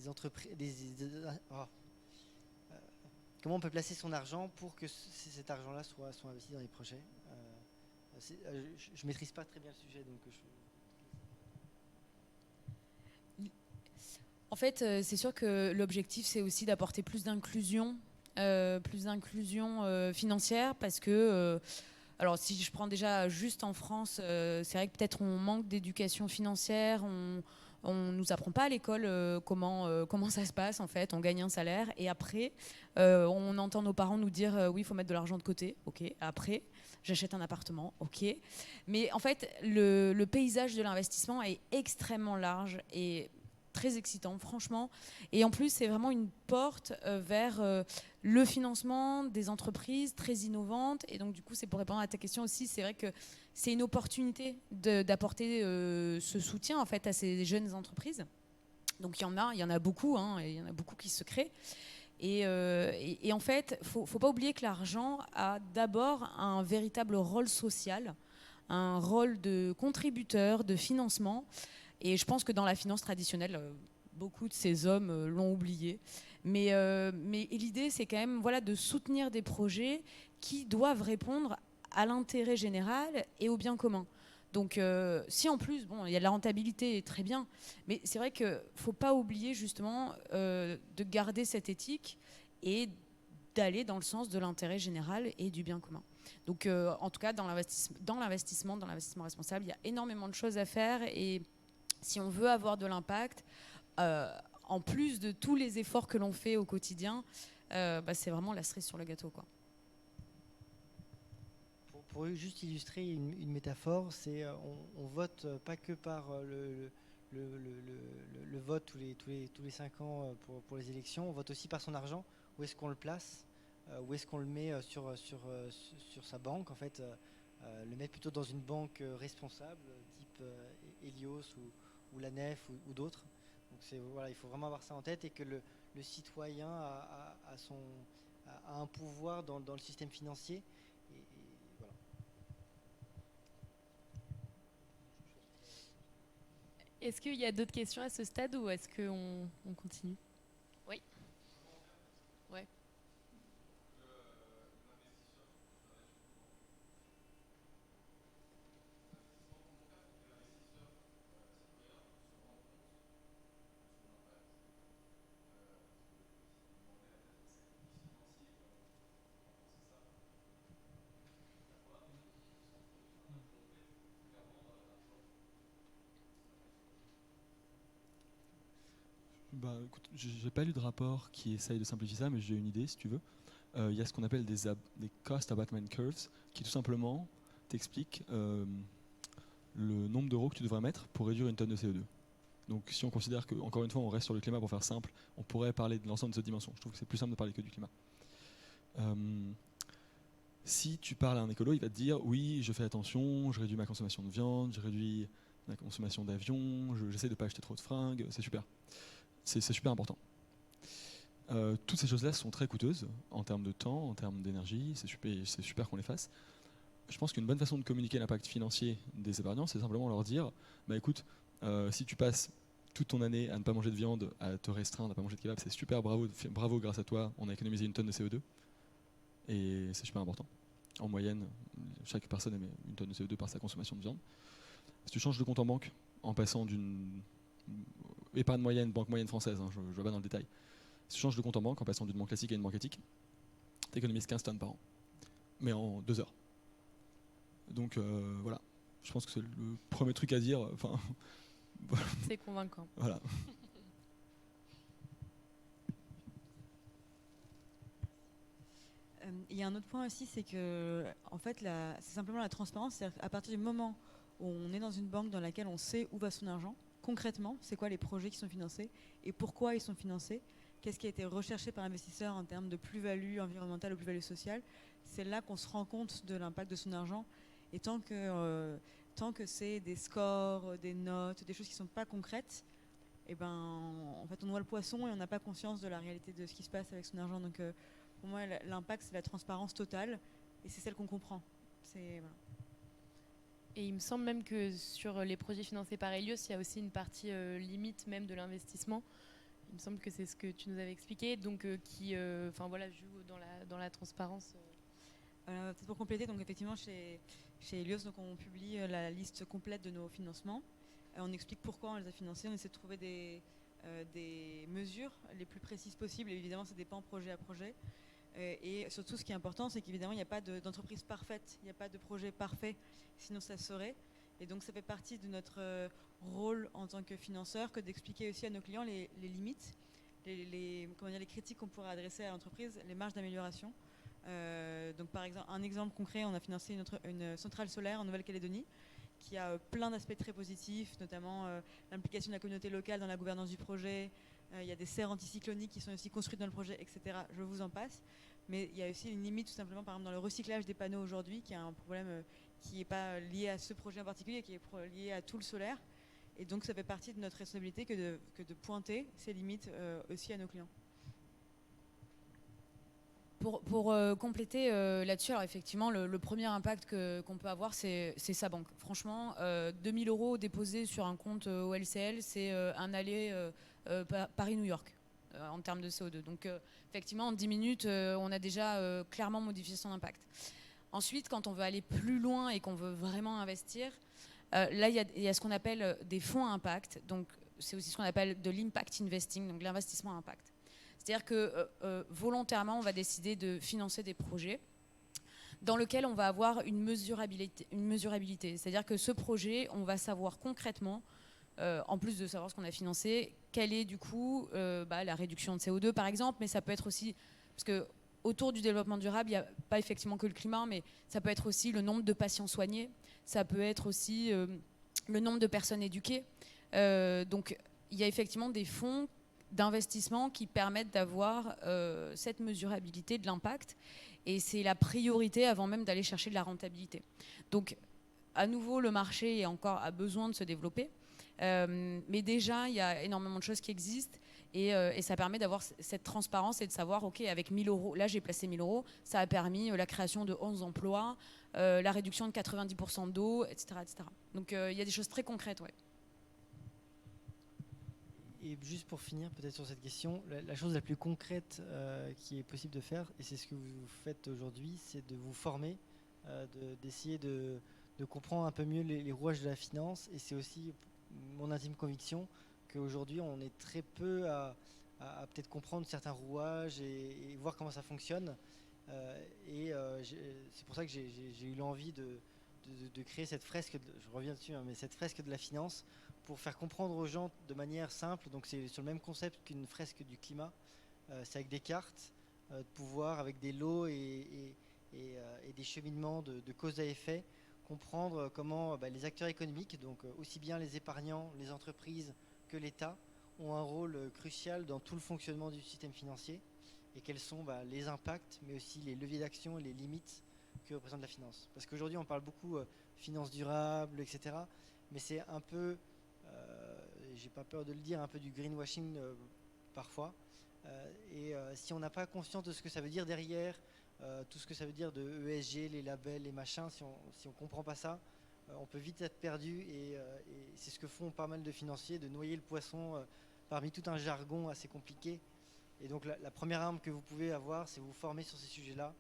S4: entreprises. Comment on peut placer son argent pour que cet argent-là soit investi dans les projets. Je ne maîtrise pas très bien le sujet, donc
S5: En fait, c'est sûr que l'objectif, c'est aussi d'apporter plus d'inclusion financière, parce que, alors si je prends déjà juste en France, c'est vrai que peut-être on manque d'éducation financière, on nous apprend pas à l'école comment ça se passe en fait, on gagne un salaire et après on entend nos parents nous dire oui, il faut mettre de l'argent de côté, ok, après j'achète un appartement, ok, mais en fait le paysage de l'investissement est extrêmement large et très excitant, franchement. Et en plus, c'est vraiment une porte vers le financement des entreprises très innovantes. Et donc, du coup, c'est pour répondre à ta question aussi. C'est vrai que c'est une opportunité d'apporter ce soutien en fait à ces jeunes entreprises. Donc, il y en a beaucoup, hein, et il y en a beaucoup qui se créent. Et en fait, faut pas oublier que l'argent a d'abord un véritable rôle social, un rôle de contributeur, de financement. Et je pense que dans la finance traditionnelle, beaucoup de ces hommes l'ont oublié. Mais l'idée, c'est quand même de soutenir des projets qui doivent répondre à l'intérêt général et au bien commun. Donc si en plus, il y a de la rentabilité, très bien. Mais c'est vrai qu'il ne faut pas oublier justement de garder cette éthique et d'aller dans le sens de l'intérêt général et du bien commun. Donc en tout cas, dans l'investissement responsable, il y a énormément de choses à faire. Et si on veut avoir de l'impact, en plus de tous les efforts que l'on fait au quotidien, c'est vraiment la cerise sur le gâteau, quoi.
S4: Pour juste illustrer une métaphore, c'est on vote pas que par le vote tous les 5 ans pour les élections, on vote aussi par son argent. Où est-ce qu'on le place, où est-ce qu'on le met sur sa banque, en fait, le mettre plutôt dans une banque responsable, type Helios ou la Nef ou d'autres. Donc voilà, il faut vraiment avoir ça en tête, et que le citoyen a un pouvoir dans le système financier. Et voilà.
S1: Est-ce qu'il y a d'autres questions à ce stade ou est-ce qu'on continue? Oui. Ouais.
S3: Bah, écoute, j'ai pas lu de rapport qui essaye de simplifier ça, mais j'ai une idée si tu veux. Il y a ce qu'on appelle des cost abatement curves, qui tout simplement t'expliquent le nombre d'euros que tu devrais mettre pour réduire une tonne de CO2. Donc si on considère que, encore une fois, on reste sur le climat pour faire simple, on pourrait parler de l'ensemble de cette dimension. Je trouve que c'est plus simple de parler que du climat. Si tu parles à un écolo, il va te dire oui, je fais attention, je réduis ma consommation de viande, je réduis ma consommation d'avion, j'essaie de ne pas acheter trop de fringues, c'est super. C'est super important. Toutes ces choses-là sont très coûteuses en termes de temps, en termes d'énergie, c'est super qu'on les fasse. Je pense qu'une bonne façon de communiquer l'impact financier des épargnants, c'est simplement leur dire, bah écoute, si tu passes toute ton année à ne pas manger de viande, à te restreindre, à ne pas manger de kebab, c'est super, bravo, grâce à toi, on a économisé une tonne de CO2. Et c'est super important. En moyenne, chaque personne émet une tonne de CO2 par sa consommation de viande. Si tu changes de compte en banque, en passant d'une épargne moyenne, banque moyenne française, je ne vais pas dans le détail, si tu changes de compte en banque, en passant d'une banque classique à une banque éthique, tu économises 15 tonnes par an. Mais en 2 heures. Donc voilà, je pense que c'est le premier truc à dire.
S1: C'est convaincant.
S3: Voilà.
S2: Il y a un autre point aussi, c'est que en fait, c'est simplement la transparence. C'est-à-dire qu'à partir du moment où on est dans une banque dans laquelle on sait où va son argent, concrètement, c'est quoi les projets qui sont financés et pourquoi ils sont financés, qu'est-ce qui a été recherché par l'investisseur en termes de plus-value environnementale ou plus-value sociale, c'est là qu'on se rend compte de l'impact de son argent. Et tant que c'est des scores, des notes, des choses qui ne sont pas concrètes, et en fait, on noie le poisson et on n'a pas conscience de la réalité de ce qui se passe avec son argent. Donc, pour moi, l'impact, c'est la transparence totale, et c'est celle qu'on comprend. Voilà.
S1: Et il me semble même que sur les projets financés par Helios, il y a aussi une partie limite même de l'investissement. Il me semble que c'est ce que tu nous avais expliqué, donc qui joue dans la transparence.
S2: Peut-être pour compléter, donc effectivement, chez Helios, donc, on publie la liste complète de nos financements. On explique pourquoi on les a financés, on essaie de trouver des mesures les plus précises possibles, et évidemment, ça dépend projet à projet. Et surtout, ce qui est important, c'est qu'évidemment, il n'y a pas d'entreprise parfaite, il n'y a pas de projet parfait, sinon ça serait. Et donc, ça fait partie de notre rôle en tant que financeur que d'expliquer aussi à nos clients les limites, les critiques qu'on pourrait adresser à l'entreprise, les marges d'amélioration. Donc, par exemple, un exemple concret, on a financé une centrale solaire en Nouvelle-Calédonie qui a plein d'aspects très positifs, notamment l'implication de la communauté locale dans la gouvernance du projet. Il y a des serres anticycloniques qui sont aussi construites dans le projet, etc. Je vous en passe. Mais il y a aussi une limite, tout simplement, par exemple, dans le recyclage des panneaux aujourd'hui, qui est un problème qui n'est pas lié à ce projet en particulier, qui est lié à tout le solaire. Et donc, ça fait partie de notre responsabilité que de pointer ces limites aussi à nos clients.
S5: Pour compléter là-dessus, alors effectivement, le premier impact qu'on peut avoir, c'est sa banque. Franchement, 2 000 € déposés sur un compte au LCL, c'est un aller Paris-New York en termes de CO2. Donc, effectivement, en 10 minutes, on a déjà clairement modifié son impact. Ensuite, quand on veut aller plus loin et qu'on veut vraiment investir, là, il y a ce qu'on appelle des fonds à impact. Donc, c'est aussi ce qu'on appelle de l'impact investing, donc l'investissement à impact. C'est-à-dire que volontairement, on va décider de financer des projets dans lesquels on va avoir une mesurabilité. C'est-à-dire que ce projet, on va savoir concrètement en plus de savoir ce qu'on a financé, quelle est du coup la réduction de CO2 par exemple, mais ça peut être aussi, parce que autour du développement durable, il n'y a pas effectivement que le climat, mais ça peut être aussi le nombre de patients soignés, ça peut être aussi le nombre de personnes éduquées. Donc il y a effectivement des fonds d'investissement qui permettent d'avoir cette mesurabilité de l'impact, et c'est la priorité avant même d'aller chercher de la rentabilité. Donc à nouveau, le marché a besoin de se développer, mais déjà il y a énormément de choses qui existent, et ça permet d'avoir cette transparence et de savoir, ok, avec 1 000 €, là j'ai placé 1 000 €, ça a permis la création de 11 emplois, la réduction de 90% d'eau, etc., etc. Donc il y a des choses très concrètes, ouais.
S4: Et juste pour finir peut-être sur cette question, la chose la plus concrète qui est possible de faire, et c'est ce que vous faites aujourd'hui, c'est de vous former, d'essayer de comprendre un peu mieux les rouages de la finance. Et c'est aussi mon intime conviction qu'aujourd'hui on est très peu à peut-être comprendre certains rouages et voir comment ça fonctionne. C'est pour ça que j'ai eu l'envie de créer cette fresque, je reviens dessus, hein, mais cette fresque de la finance, pour faire comprendre aux gens de manière simple. Donc c'est sur le même concept qu'une fresque du climat, c'est avec des cartes, de pouvoir avec des lots et des cheminements de cause à effet, comprendre comment les acteurs économiques, donc aussi bien les épargnants, les entreprises que l'État, ont un rôle crucial dans tout le fonctionnement du système financier, et quels sont les impacts, mais aussi les leviers d'action et les limites que représente la finance. Parce qu'aujourd'hui on parle beaucoup finance durable, etc. Mais c'est un peu, j'ai pas peur de le dire, un peu du greenwashing parfois. Si on n'a pas conscience de ce que ça veut dire derrière, tout ce que ça veut dire de ESG, les labels, les machins, si on comprend pas ça, on peut vite être perdu, et c'est ce que font pas mal de financiers, de noyer le poisson parmi tout un jargon assez compliqué. Et donc la première arme que vous pouvez avoir, c'est vous former sur ces sujets-là.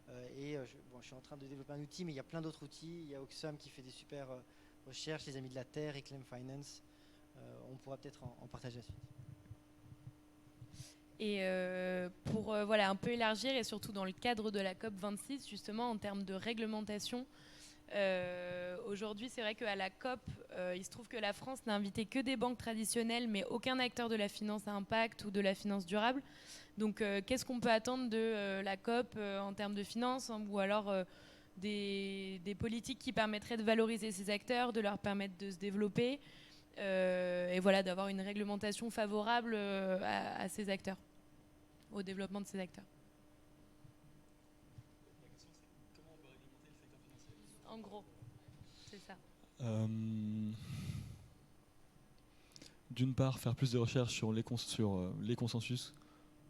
S4: Je suis en train de développer un outil, mais il y a plein d'autres outils. Il y a Oxfam qui fait des super recherches, les Amis de la Terre, Reclaim Finance. On pourra peut-être en partager la suite.
S1: Et pour un peu élargir, et surtout dans le cadre de la COP26, justement en termes de réglementation, aujourd'hui c'est vrai qu'à la COP, il se trouve que la France n'a invité que des banques traditionnelles, mais aucun acteur de la finance à impact ou de la finance durable. Donc qu'est-ce qu'on peut attendre de la COP en termes de finance, hein, ou alors des politiques qui permettraient de valoriser ces acteurs, de leur permettre de se développer, et voilà, d'avoir une réglementation favorable à ces acteurs, au développement de ces acteurs. En gros, c'est ça.
S3: D'une part, faire plus de recherches sur les consensus,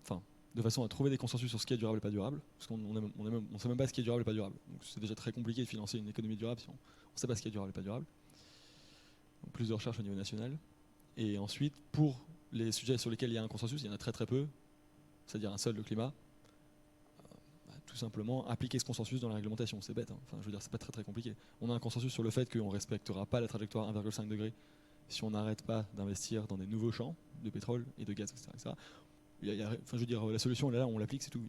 S3: enfin, de façon à trouver des consensus sur ce qui est durable et pas durable, parce qu'on ne sait même pas ce qui est durable et pas durable. Donc c'est déjà très compliqué de financer une économie durable si on ne sait pas ce qui est durable et pas durable. Donc, plus de recherches au niveau national. Et ensuite, pour les sujets sur lesquels il y a un consensus, il y en a très très peu, c'est-à-dire un seul, le climat. Tout simplement appliquer ce consensus dans la réglementation, c'est bête, hein. Enfin, je veux dire, c'est pas très très compliqué. On a un consensus sur le fait qu'on ne respectera pas la trajectoire 1,5 degré si on n'arrête pas d'investir dans des nouveaux champs de pétrole et de gaz, etc. etc. Je veux dire, la solution là, on l'applique, c'est tout.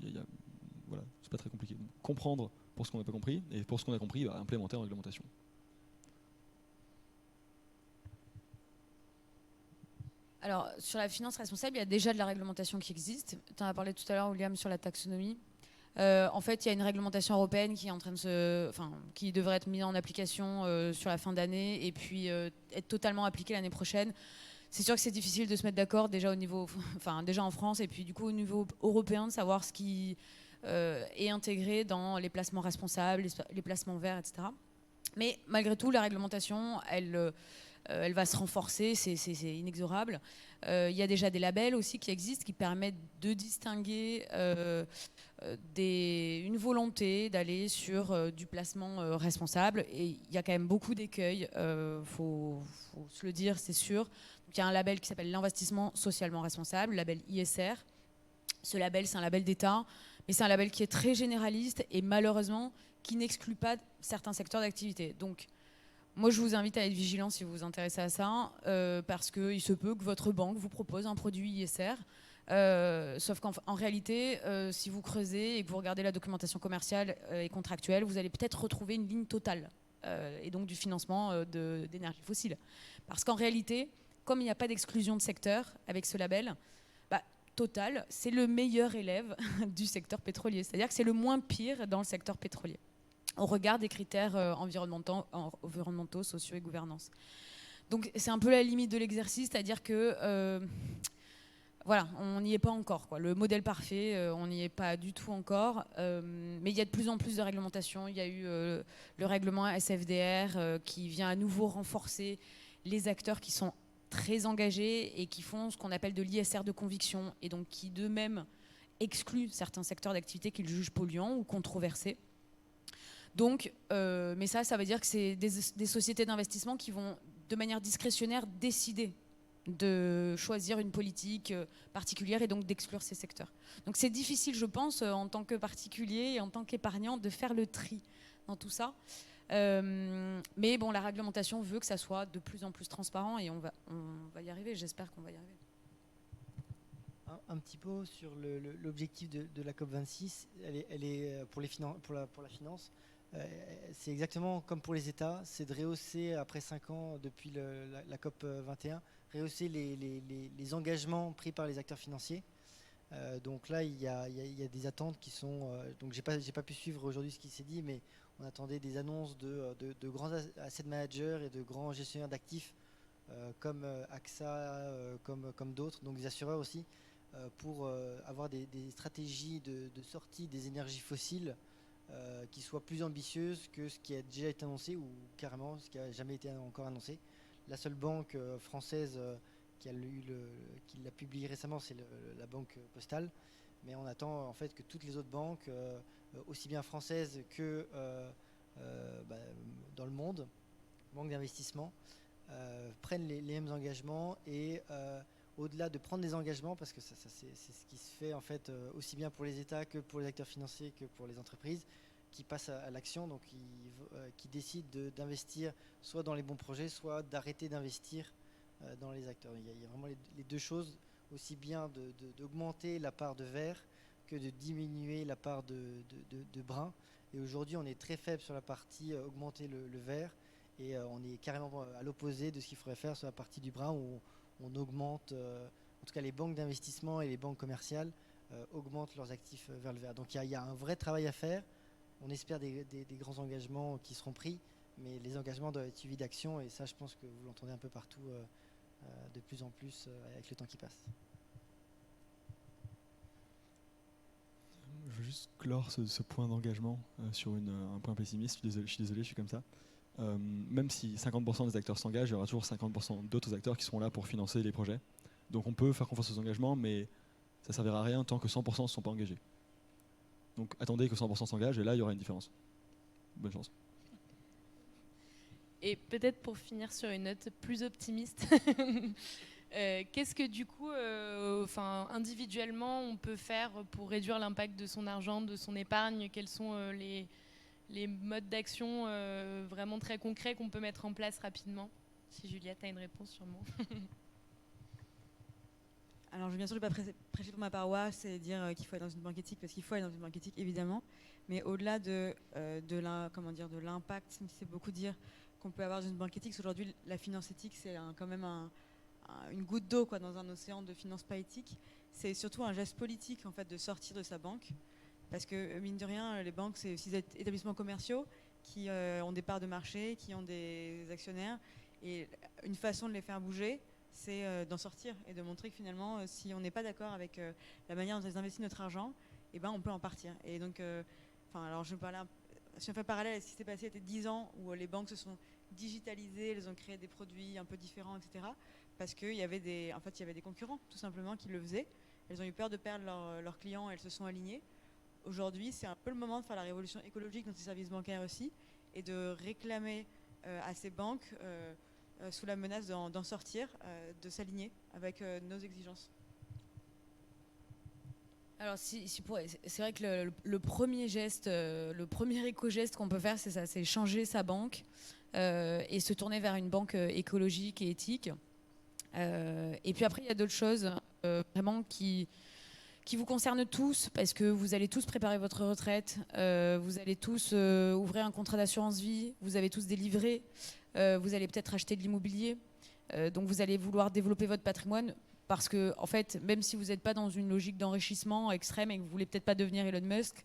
S3: Voilà, c'est pas très compliqué. Donc, comprendre pour ce qu'on n'a pas compris, et pour ce qu'on a compris, implémenter en réglementation.
S5: Alors, sur la finance responsable, il y a déjà de la réglementation qui existe. Tu en as parlé tout à l'heure, William, sur la taxonomie. En fait, il y a une réglementation européenne qui est en train qui devrait être mise en application sur la fin d'année, et puis être totalement appliquée l'année prochaine. C'est sûr que c'est difficile de se mettre d'accord déjà déjà en France, et puis du coup au niveau européen, de savoir ce qui est intégré dans les placements responsables, les placements verts, etc. Mais malgré tout, la réglementation, elle va se renforcer, c'est inexorable. Il y a déjà des labels aussi qui existent, qui permettent de distinguer une volonté d'aller sur du placement responsable. Et il y a quand même beaucoup d'écueils, faut se le dire, c'est sûr. Donc, il y a un label qui s'appelle l'investissement socialement responsable, le label ISR. Ce label, c'est un label d'État, mais c'est un label qui est très généraliste et malheureusement qui n'exclut pas certains secteurs d'activité. Donc, moi, je vous invite à être vigilant si vous vous intéressez à ça, parce qu'il se peut que votre banque vous propose un produit ISR. Sauf qu'en réalité, si vous creusez et que vous regardez la documentation commerciale et contractuelle, vous allez peut-être retrouver une ligne totale, et donc du financement d'énergie fossile. Parce qu'en réalité, comme il n'y a pas d'exclusion de secteur avec ce label, Total, c'est le meilleur élève du secteur pétrolier. C'est-à-dire que c'est le moins pire dans le secteur pétrolier, au regard des critères environnementaux, sociaux et gouvernance. Donc c'est un peu la limite de l'exercice, c'est-à-dire que voilà, on n'y est pas encore, quoi. Le modèle parfait, on n'y est pas du tout encore. Mais il y a de plus en plus de réglementations. Il y a eu le règlement SFDR qui vient à nouveau renforcer les acteurs qui sont très engagés et qui font ce qu'on appelle de l'ISR de conviction, et donc qui d'eux-mêmes excluent certains secteurs d'activité qu'ils jugent polluants ou controversés. Donc, mais ça veut dire que c'est des sociétés d'investissement qui vont de manière discrétionnaire décider de choisir une politique particulière et donc d'exclure ces secteurs. Donc c'est difficile, je pense, en tant que particulier et en tant qu'épargnant, de faire le tri dans tout ça. Mais bon, la réglementation veut que ça soit de plus en plus transparent et on va y arriver, j'espère qu'on va y arriver.
S4: Un petit mot sur l'objectif de la COP26, elle est pour la finance. C'est exactement comme pour les États, c'est de rehausser après 5 ans depuis la COP 21, rehausser les engagements pris par les acteurs financiers. Donc là, il y a des attentes qui sont... donc j'ai pas pu suivre aujourd'hui ce qui s'est dit, mais on attendait des annonces de grands asset managers et de grands gestionnaires d'actifs comme AXA, comme d'autres, donc des assureurs aussi, pour avoir des stratégies de sortie des énergies fossiles qui soient plus ambitieuses que ce qui a déjà été annoncé ou carrément ce qui n'a jamais été encore annoncé. La seule banque française qui l'a publié récemment, c'est la Banque Postale. Mais on attend en fait que toutes les autres banques, aussi bien françaises que dans le monde, banques d'investissement, prennent les mêmes engagements et au-delà de prendre des engagements, parce que c'est ce qui se fait en fait aussi bien pour les États que pour les acteurs financiers que pour les entreprises, qui passent à l'action, donc qui décident d'investir soit dans les bons projets, soit d'arrêter d'investir dans les acteurs. Il y a vraiment les deux choses, aussi bien d'augmenter la part de vert que de diminuer la part de brun. Et aujourd'hui, on est très faible sur la partie augmenter le vert, et on est carrément à l'opposé de ce qu'il faudrait faire sur la partie du brun, où on augmente, en tout cas les banques d'investissement et les banques commerciales augmentent leurs actifs vers le vert. Donc il y a un vrai travail à faire. On espère des grands engagements qui seront pris, mais les engagements doivent être suivis d'actions, et ça je pense que vous l'entendez un peu partout de plus en plus avec le temps qui passe.
S3: Je veux juste clore ce point d'engagement sur un point pessimiste. Je suis désolé, je suis comme ça. Même si 50% des acteurs s'engagent, il y aura toujours 50% d'autres acteurs qui seront là pour financer les projets. Donc on peut faire confiance aux engagements, mais ça ne servira à rien tant que 100% ne sont pas engagés. Donc attendez que 100% s'engagent, et là il y aura une différence. Bonne chance.
S1: Et peut-être pour finir sur une note plus optimiste, qu'est-ce que du coup, individuellement, on peut faire pour réduire l'impact de son argent, de son épargne? Quels sont les modes d'action vraiment très concrets qu'on peut mettre en place rapidement? Si Juliette a une réponse sûrement.
S2: Alors bien sûr, je ne vais pas prêcher pour ma paroisse et dire qu'il faut aller dans une banque éthique, parce qu'il faut aller dans une banque éthique, évidemment. Mais au-delà de l'impact, c'est beaucoup dire qu'on peut avoir dans une banque éthique. Aujourd'hui, la finance éthique, c'est quand même une goutte d'eau dans un océan de finances pas éthiques. C'est surtout un geste politique en fait, de sortir de sa banque. Parce que mine de rien, les banques, c'est aussi des établissements commerciaux qui ont des parts de marché, qui ont des actionnaires. Et une façon de les faire bouger, c'est d'en sortir et de montrer que finalement, si on n'est pas d'accord avec la manière dont ils investissent notre argent, eh ben, on peut en partir. Et donc, alors je parlais, si on fait parallèle à ce qui s'est passé il y a 10 ans, où les banques se sont digitalisées, elles ont créé des produits un peu différents, etc. Parce qu'il y avait des concurrents, tout simplement, qui le faisaient. Elles ont eu peur de perdre leurs clients, elles se sont alignées. Aujourd'hui, c'est un peu le moment de faire la révolution écologique dans ces services bancaires aussi, et de réclamer à ces banques, sous la menace d'en sortir, de s'aligner avec nos exigences.
S5: Alors, c'est vrai que le premier geste, le premier éco-geste qu'on peut faire, c'est ça, c'est changer sa banque et se tourner vers une banque écologique et éthique. Et puis après, il y a d'autres choses vraiment qui vous concernent tous, parce que vous allez tous préparer votre retraite, vous allez tous ouvrir un contrat d'assurance vie, vous avez tous des livrets, vous allez peut-être acheter de l'immobilier. Donc vous allez vouloir développer votre patrimoine parce que, en fait, même si vous n'êtes pas dans une logique d'enrichissement extrême et que vous voulez peut-être pas devenir Elon Musk,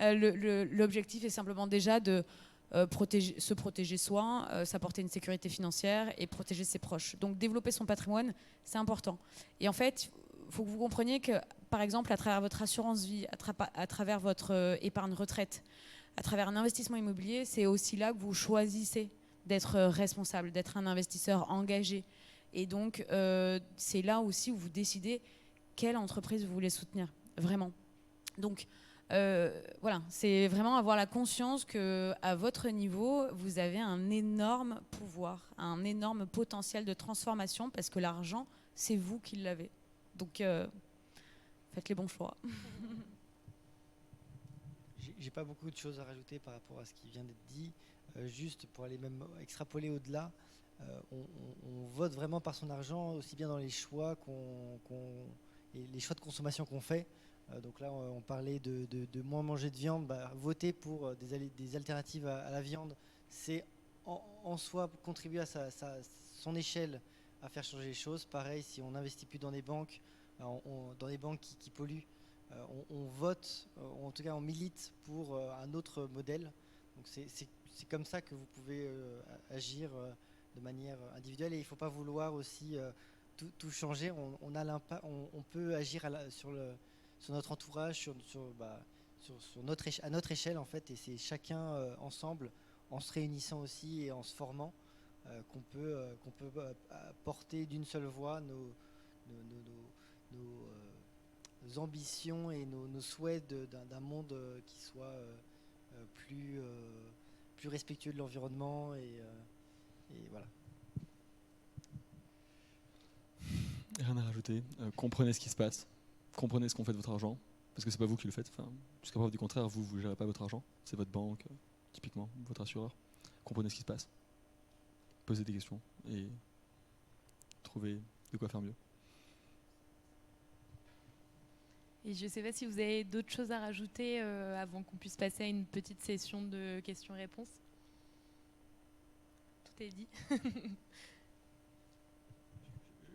S5: l'objectif est simplement déjà de se protéger soi, s'apporter une sécurité financière et protéger ses proches. Donc développer son patrimoine, c'est important. Et en fait, il faut que vous compreniez que, par exemple, à travers votre assurance vie, à travers votre épargne retraite, à travers un investissement immobilier, c'est aussi là que vous choisissez d'être responsable, d'être un investisseur engagé. Et donc, c'est là aussi où vous décidez quelle entreprise vous voulez soutenir, vraiment. Donc, voilà, c'est vraiment avoir la conscience qu'à votre niveau, vous avez un énorme pouvoir, un énorme potentiel de transformation parce que l'argent, c'est vous qui l'avez. Donc, faites les bons choix.
S4: J'ai pas beaucoup de choses à rajouter par rapport à ce qui vient d'être dit. Juste pour aller même extrapoler au-delà, on vote vraiment par son argent, aussi bien dans les choix et les choix de consommation qu'on fait. Donc là, on parlait de moins manger de viande. Voter pour des alternatives à la viande, c'est en soi contribuer à son échelle à faire changer les choses. Pareil, si on n'investit plus dans des banques, dans des banques qui polluent, on vote, en tout cas on milite pour un autre modèle. Donc c'est comme ça que vous pouvez agir de manière individuelle, et il ne faut pas vouloir aussi tout changer. On peut agir sur notre entourage, à notre échelle en fait, et c'est chacun ensemble, en se réunissant aussi et en se formant, qu'on peut porter d'une seule voix nos ambitions et nos souhaits d'un monde qui soit plus respectueux de l'environnement, et voilà.
S3: Rien à rajouter. Comprenez ce qui se passe. Comprenez ce qu'on fait de votre argent. Parce que c'est pas vous qui le faites. Enfin, jusqu'à preuve du contraire, vous ne gérez pas votre argent. C'est votre banque, typiquement, votre assureur. Comprenez ce qui se passe. Posez des questions et trouvez de quoi faire mieux.
S1: Et je ne sais pas si vous avez d'autres choses à rajouter avant qu'on puisse passer à une petite session de questions-réponses. Tout est dit.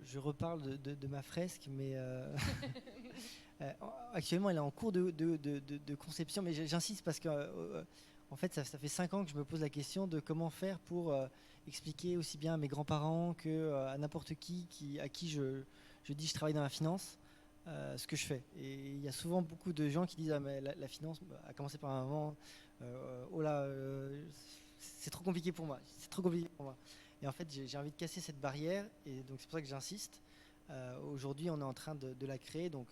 S4: Je reparle de ma fresque, mais actuellement elle est en cours de conception, mais j'insiste parce que en fait ça fait 5 ans que je me pose la question de comment faire pour expliquer aussi bien à mes grands-parents qu'à n'importe à qui je dis je travaille dans la finance, ce que je fais. Et il y a souvent beaucoup de gens qui disent ah, mais la finance, à commencer par un moment, oh là, c'est trop compliqué pour moi, c'est trop compliqué pour moi. Et en fait, j'ai envie de casser cette barrière, et donc c'est pour ça que j'insiste. Aujourd'hui, on est en train de la créer, donc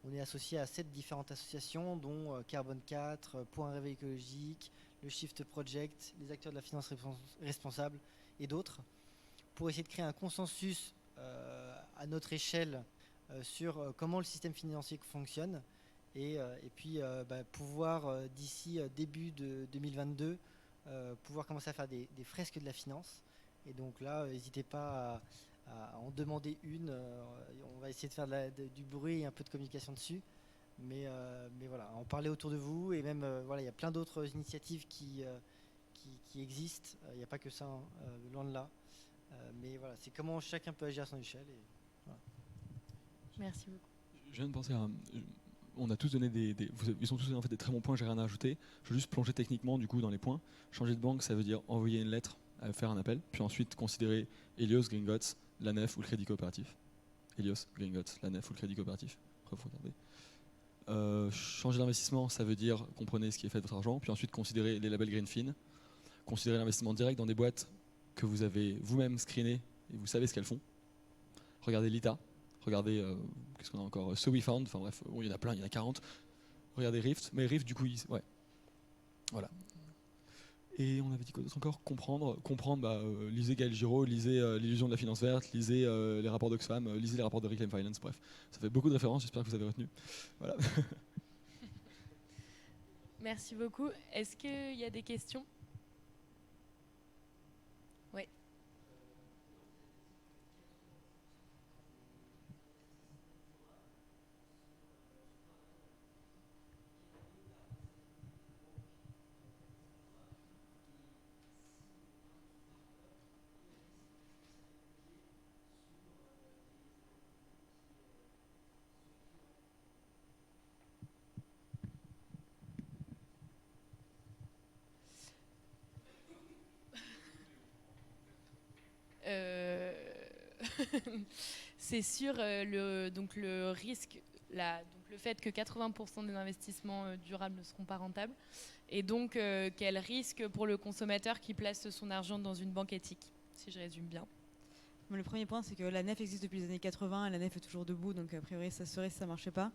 S4: on est associé à 7 différentes associations, dont Carbone 4, Point Réveil écologique, le Shift Project, les acteurs de la finance responsable et d'autres, pour essayer de créer un consensus à notre échelle sur comment le système financier fonctionne, et puis pouvoir d'ici début de 2022 pouvoir commencer à faire des fresques de la finance. Et donc là, n'hésitez pas à en demander une. On va essayer de faire du bruit et un peu de communication dessus. Mais voilà, en parler autour de vous. Et même, voilà, il y a plein d'autres initiatives qui existent. Il n'y a pas que ça, hein, loin de là. Mais voilà, c'est comment chacun peut agir à son échelle. Et voilà.
S1: Merci beaucoup.
S3: Je viens de penser à... On a tous donné ils ont tous donné en fait des très bons points, j'ai rien à ajouter. Je vais juste plonger techniquement du coup dans les points. Changer de banque, ça veut dire envoyer une lettre, faire un appel, puis ensuite considérer Helios, Gringotts, la Nef ou le Crédit Coopératif. Helios, Gringotts, la Nef ou le Crédit Coopératif. Après, faut regarder. Changer d'investissement, ça veut dire comprenez ce qui est fait de votre argent, puis ensuite considérer les labels Greenfin, considérer l'investissement direct dans des boîtes que vous avez vous-même screenées et vous savez ce qu'elles font. Regardez l'ITA. Regardez, qu'est-ce qu'on a encore, So We Found, enfin bref, il y en a plein, il y en a 40. Regardez Rift, mais Rift du coup, ouais. Voilà. Et on avait dit quoi d'autre encore ? Comprendre, lisez Gaël Giraud, lisez L'illusion de la finance verte, lisez les rapports d'Oxfam, lisez les rapports de Reclaim Finance, bref. Ça fait beaucoup de références, j'espère que vous avez retenu. Voilà.
S1: Merci beaucoup. Est-ce qu'il y a des questions ? Oui. c'est sur donc le risque, donc le fait que 80% des investissements durables ne seront pas rentables, et donc quel risque pour le consommateur qui place son argent dans une banque éthique, si je résume bien.
S2: Le premier point, c'est que la nef existe depuis les années 80 et la nef est toujours debout, donc a priori ça serait si ça ne marchait pas.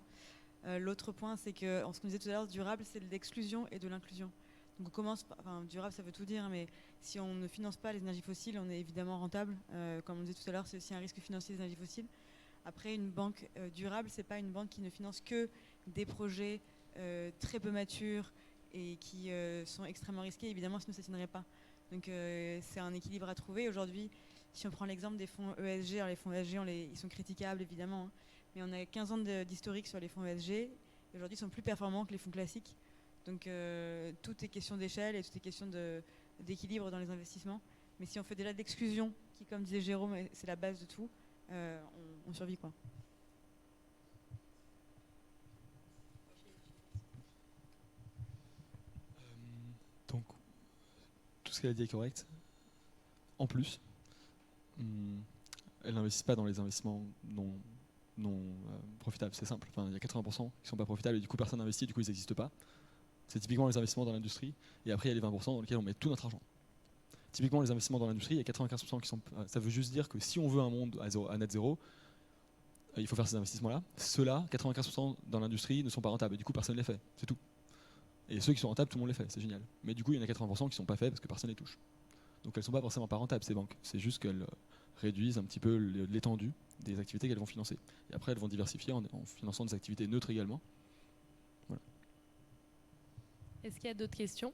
S2: L'autre point, c'est que, en ce qu'on disait tout à l'heure, durable, c'est de l'exclusion et de l'inclusion. Donc on commence par, enfin, durable, ça veut tout dire, mais si on ne finance pas les énergies fossiles, on est évidemment rentable. Comme on disait tout à l'heure, c'est aussi un risque financier des énergies fossiles. Après, une banque durable, c'est pas une banque qui ne finance que des projets très peu matures et qui sont extrêmement risqués. Évidemment, sinon ça ne tiendrait pas. Donc c'est un équilibre à trouver. Aujourd'hui, si on prend l'exemple des fonds ESG, alors les fonds ESG, ils sont critiquables évidemment, hein, mais on a 15 ans d'historique sur les fonds ESG, et aujourd'hui ils sont plus performants que les fonds classiques. Donc tout est question d'échelle et tout est question d'équilibre dans les investissements. Mais si on fait déjà de l'exclusion, qui comme disait Jérôme, c'est la base de tout, on survit quoi.
S3: Donc tout ce qu'elle a dit est correct. En plus, elle n'investit pas dans les investissements non profitables, c'est simple. Enfin, il y a 80% qui ne sont pas profitables et du coup personne n'investit, du coup ils n'existent pas. C'est typiquement les investissements dans l'industrie et après il y a les 20% dans lesquels on met tout notre argent. Typiquement les investissements dans l'industrie, il y a 95% qui sont... Ça veut juste dire que si on veut un monde à net zéro, il faut faire ces investissements-là. Ceux-là, 95% dans l'industrie ne sont pas rentables et du coup personne ne les fait, c'est tout. Et ceux qui sont rentables, tout le monde les fait, c'est génial. Mais du coup il y en a 80% qui ne sont pas faits parce que personne ne les touche. Donc elles ne sont pas forcément pas rentables ces banques, c'est juste qu'elles réduisent un petit peu l'étendue des activités qu'elles vont financer. Et après elles vont diversifier en finançant des activités neutres également. Voilà.
S1: Est-ce qu'il y a d'autres questions ?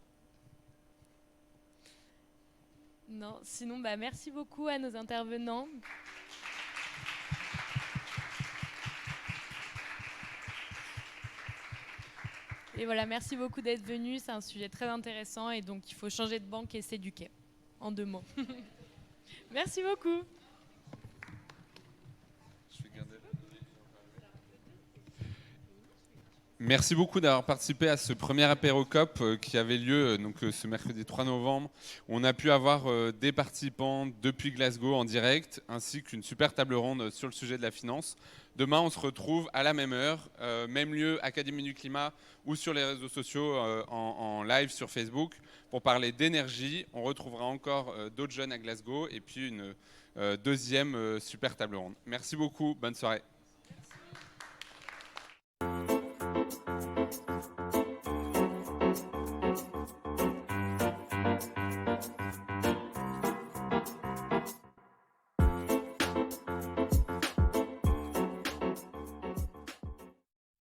S1: Non, sinon merci beaucoup à nos intervenants. Et voilà, merci beaucoup d'être venus, c'est un sujet très intéressant et donc il faut changer de banque et s'éduquer, en 2 mots. Merci beaucoup.
S7: Merci beaucoup d'avoir participé à ce premier apéro COP qui avait lieu ce mercredi 3 novembre. On a pu avoir des participants depuis Glasgow en direct, ainsi qu'une super table ronde sur le sujet de la finance. Demain, on se retrouve à la même heure, même lieu, Académie du Climat, ou sur les réseaux sociaux en live sur Facebook, pour parler d'énergie. On retrouvera encore d'autres jeunes à Glasgow, et puis une deuxième super table ronde. Merci beaucoup, bonne soirée.